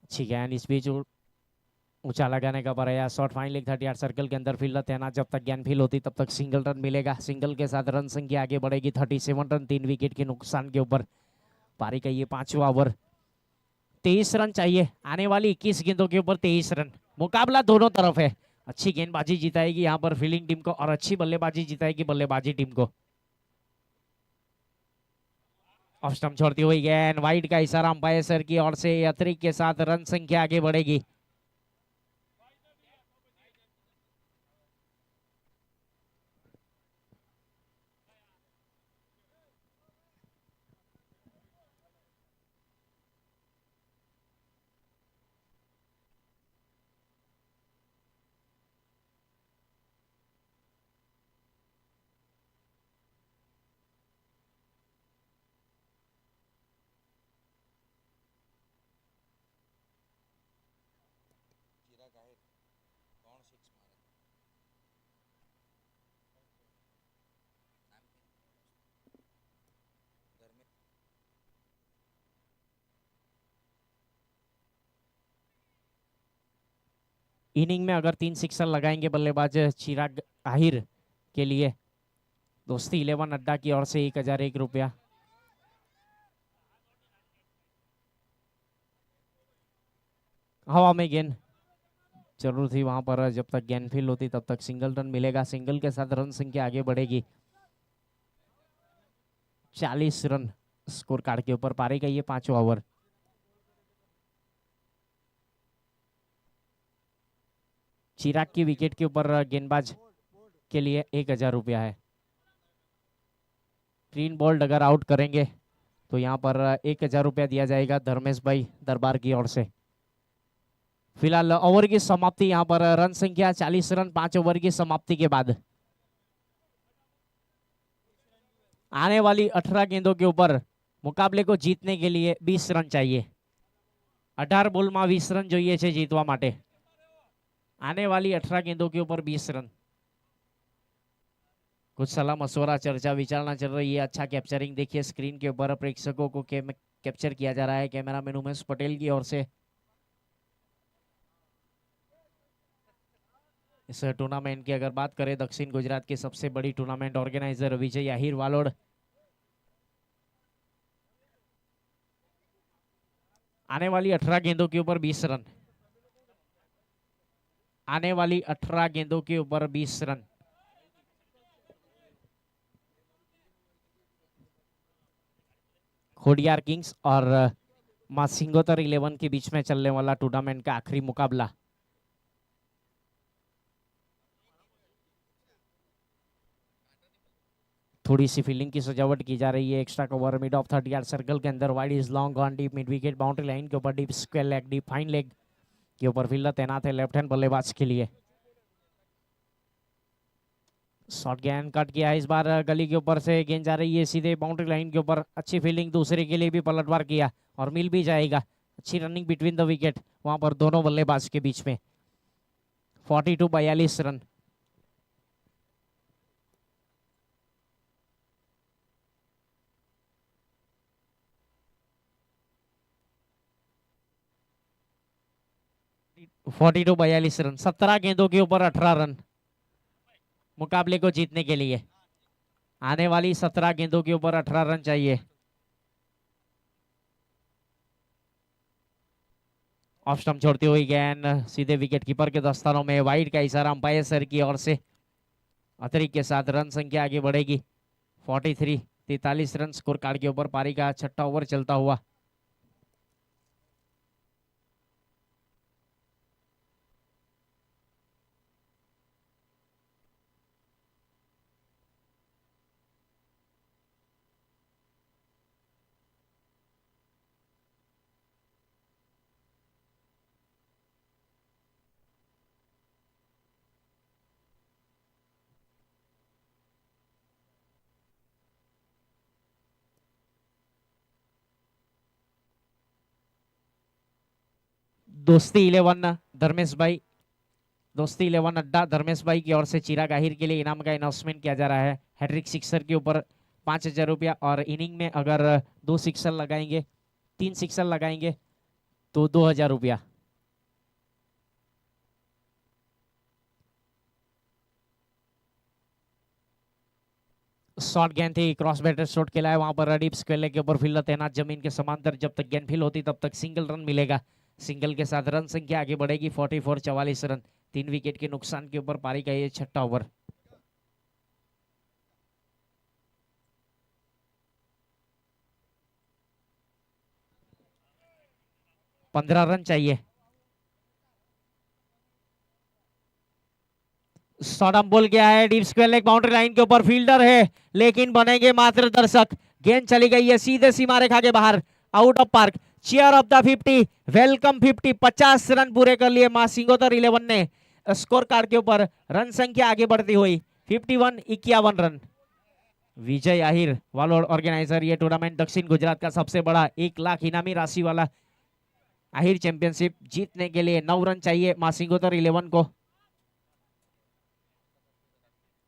अच्छी गेंद, इस बीच ऊंचा लगाने का प्रयास। शॉट फाइन लेग 38 सर्कल के अंदर फील्डर तैनात। जब तक गेंद फील होती तब तक सिंगल रन मिलेगा। सिंगल के साथ रन संख्या आगे बढ़ेगी 37 रन 3 विकेट के नुकसान के ऊपर। पारी का ये 5वां ओवर। 23 रन चाहिए आने वाली 21 गेंदों के ऊपर 23 रन। मुकाबला दोनों तरफ है। अच्छी गेंदबाजी जिताएगी यहाँ पर फील्डिंग टीम को और अच्छी बल्लेबाजी जिताएगी बल्लेबाजी टीम को। ऑफ स्टंप छोड़ती हुई गेंद, वाइड का इशारा अंपायर सर की ओर से। अतिरिक्त के साथ रन संख्या आगे बढ़ेगी। इनिंग में अगर 3 सिक्सर लगाएंगे बल्लेबाज चिराग आहिर के लिए दोस्ती 11 अड्डा की ओर से 1001 रुपया। हवा में गेंद जरूर थी वहां पर। जब तक गेंद फील होती तब तक सिंगल रन मिलेगा। सिंगल के साथ रन संख्या आगे बढ़ेगी 40 रन स्कोर कार्ड के ऊपर। पारी का ये 5वां ओवर। चिराग की विकेट के ऊपर गेंदबाज के लिए 1000 रुपया है। क्लीन बॉल्ड अगर आउट करेंगे तो यहाँ पर 1000 रुपया दिया जाएगा धर्मेश भाई दरबार की ओर से। फिलहाल ओवर की समाप्ति यहाँ पर रन संख्या 40 रन 5 ओवर की समाप्ति के बाद। आने वाली 18 गेंदों के ऊपर मुकाबले को जीतने के लिए 20 रन चाहिए। 18 બોલ માં 20 રન જોઈએ છે જીતવા માટે। आने वाली 18 गेंदों के ऊपर 20 रन। कुछ सलाह मशवरा चर्चा विचारणा चल रही है। अच्छा कैप्चरिंग देखिए स्क्रीन के ऊपर प्रेक्षकों को कैप्चर किया जा रहा है कैमरामैन उमेश पटेल की ओर से। इस टूर्नामेंट की अगर बात करें दक्षिण गुजरात की सबसे बड़ी टूर्नामेंट ऑर्गेनाइजर विजय आहिर वालोड। आने वाली 18 गेंदों के ऊपर 20 रन। आने वाली 18 गेंदों के ऊपर 20 रन। खोडियार किंग्स और मां सिंगोतर 11 के बीच में चलने वाला टूर्नामेंट का आखिरी मुकाबला। थोड़ी सी फील्डिंग की सजावट की जा रही है। Extra cover mid of 30 circle के अंदर wide is long on deep mid wicket boundary line के ऊपर deep square leg deep fine leg के ऊपर फील्डर तैनात है लेफ्ट हैंड बल्लेबाज के लिए। शॉर्ट गेंद कट किया इस बार गली के ऊपर से गेंद जा रही है सीधे बाउंड्री लाइन के ऊपर। अच्छी फील्डिंग दूसरे के लिए भी पलटवार किया और मिल भी जाएगा। अच्छी रनिंग बिटवीन द विकेट वहां पर दोनों बल्लेबाज के बीच में। 42 रन। 42 रन, 17 गेंदों के ऊपर 18 रन मुकाबले को जीतने के लिए। आने वाली 17 गेंदों के ऊपर 18 रन चाहिए। ऑफ स्टंप छोड़ती हुई गेंद सीधे विकेट कीपर के दस्तानों में। वाइड का इशारा अंपायर सर की ओर से। अतिरिक्त के साथ रन संख्या आगे बढ़ेगी 43, 43 रन स्कोर कार्ड के ऊपर। पारी का छठा ओवर चलता हुआ। दोस्ती 11 धर्मेश भाई, दोस्ती 11 अड्डा धर्मेश भाई की ओर से चिराग आहिर के लिए इनाम का अनाउंसमेंट किया जा रहा है। हैट्रिक सिक्सर के ऊपर 5,000 रुपया, और इनिंग में अगर 2 सिक्सर लगाएंगे, 3 सिक्सर लगाएंगे तो 2,000 रुपया। शॉर्ट गेंद थी, क्रॉस बैटर शॉट खेला है वहां पर रडीप स्क्वेले के ऊपर फील्डर तैनात जमीन के समांतर। जब तक गेंद फील होती तब तक सिंगल रन मिलेगा। सिंगल के साथ रन संख्या आगे बढ़ेगी 44, 44 रन। 3 विकेट के नुकसान के ऊपर पारी का ये छठा ओवर। पंद्रह रन चाहिए। शॉर्ट बॉल गया है deep square leg boundary line के ऊपर। फील्डर है लेकिन बनेंगे मात्र दर्शक। गेंद चली गई है सीधे सीमा रेखा के बाहर, out of park. Chair of the 50, welcome 50। 50 run पूरे कर लिए मां सिंगोतर 11 ने। स्कोर कार्ड के ऊपर रन संख्या आगे बढ़ती हुई 51, 51 रन। विजय आहिर वालोड ऑर्गेनाइजर। ये टूर्नामेंट दक्षिण गुजरात का सबसे बड़ा 1 लाख इनामी राशि वाला आहिर चैंपियनशिप। जीतने के लिए 9 रन चाहिए मां सिंगोतर 11 को।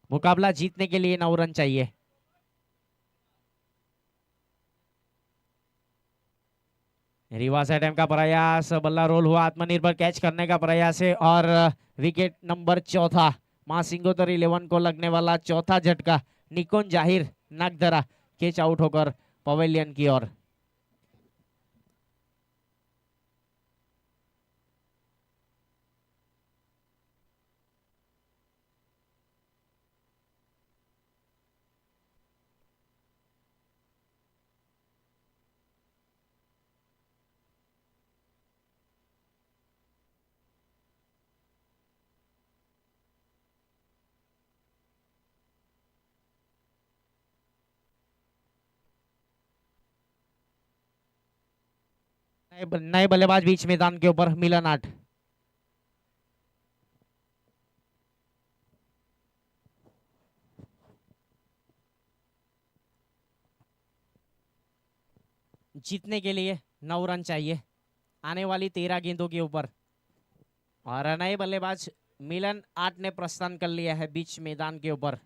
मुकाबला जीतने के लिए 9 रन चाहिए। रिवर्स अटैम्प्ट का प्रयास, बल्ला रोल हुआ, आत्मनिर्भर कैच करने का प्रयास है, और विकेट नंबर चौथा मां सिंगोतर 11 को लगने वाला चौथा झटका। निकुंज जाहिर नागधरा कैच आउट होकर पवेलियन की ओर। नए बल्लेबाज बीच मैदान के ऊपर मिलन आठ। जीतने के लिए 9 रन चाहिए आने वाली 13 गेंदों के ऊपर। और नए बल्लेबाज मिलन आठ ने प्रस्थान कर लिया है बीच मैदान के ऊपर।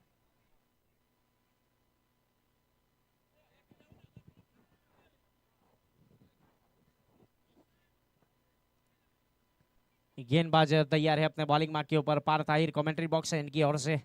गेंदबाज तैयार है अपने बॉलिंग मार्क के ऊपर। पार्थ आहिर कमेंट्री बॉक्स है इनकी ओर से।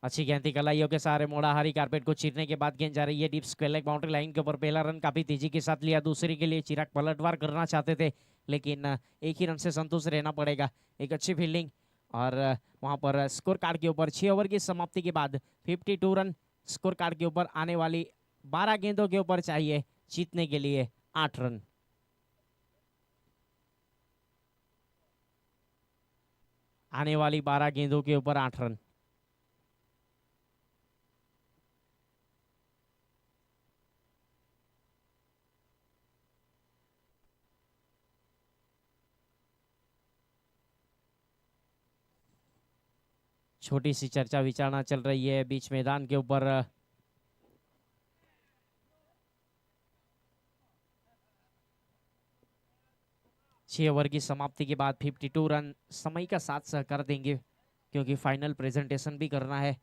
अच्छी गेंद थी कलाइयों के सहारे मोड़ा हरी कारपेट को चीरने के बाद गेंद जा रही है deep square leg boundary line के ऊपर। पहला रन काफी तेजी के साथ लिया। दूसरे के लिए चिराग पलटवार करना चाहते थे लेकिन एक ही रन से संतुष्ट रहना पड़ेगा। एक अच्छी फील्डिंग, और वहां पर स्कोर कार्ड के ऊपर 6 ओवर की समाप्ति के बाद 52 रन स्कोर कार्ड के ऊपर। आने वाली 12 गेंदों के ऊपर चाहिए जीतने के लिए 8 रन। आने वाली 12 गेंदों के ऊपर 8 रन। छोटी सी चर्चा विचारणा चल रही है बीच मैदान के ऊपर। 6 ओवर की समाप्ति के बाद 52 रन समय का साथ सहकार देंगे क्योंकि फाइनल प्रेजेंटेशन भी करना है।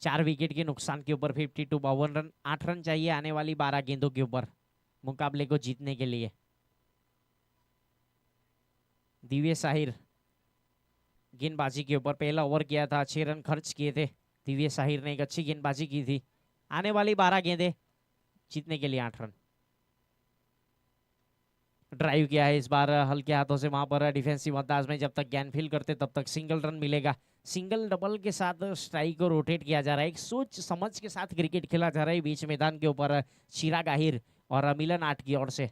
4 विकेट के नुकसान के ऊपर 52 52 रन, 8 रन चाहिए आने वाली 12 गेंदों के ऊपर मुकाबले को जीतने के लिए। दिव्य साहिर गेंदबाजी के ऊपर पहला ओवर किया था, 6 रन खर्च किए थे दिव्य साहिर ने, एक अच्छी गेंदबाजी की थी। आने वाली 12 गेंदें जीतने के लिए 8 रन। ड्राइव किया है इस बार हल्के हाथों से वहां पर डिफेंसिव अंदाज में, जब तक ज्ञान फील करते तब तक सिंगल रन मिलेगा। सिंगल डबल के साथ स्ट्राइक को रोटेट किया जा रहा है, एक सोच समझ के साथ क्रिकेट खेला जा रहा है बीच मैदान के ऊपर चिराग आहिर और मिलन आठ की ओर से।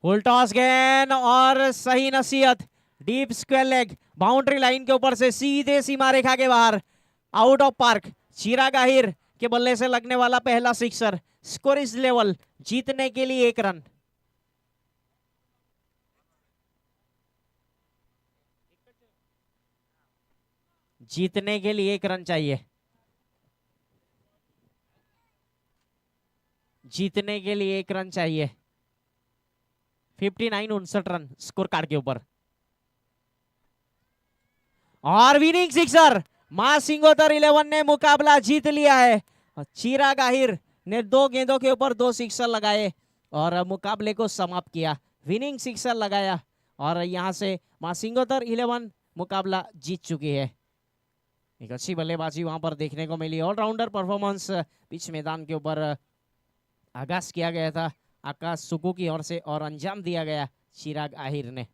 फुल टॉस गेंद और सही नसीहत, deep square leg, boundary line के ऊपर से सीधे सीमा रेखा के बाहर, आउट ऑफ पार्क। चिराग आहिर के बल्ले से लगने वाला पहला सिक्सर। स्कोर इज लेवल, जीतने के लिए 1 रन। जीतने के लिए 1 रन चाहिए, जीतने के लिए 1 रन चाहिए। 59 59 रन स्कोर कार्ड के ऊपर और विनिंग सिक्सर। मां सिंगोतर 11 ने मुकाबला जीत लिया है। चिराग आहिर ने 2 गेंदों के ऊपर 2 सिक्सर लगाए और मुकाबले को समाप्त किया, विनिंग सिक्सर लगाया और यहां से मां सिंगोतर 11 मुकाबला जीत चुकी है। एक अच्छी बल्लेबाजी वहां पर देखने को मिली, ऑलराउंडर परफॉर्मेंस पिच मैदान के ऊपर आगाज किया गया था आकाश सुकू की ओर से और अंजाम दिया गया चिराग आहिर ने।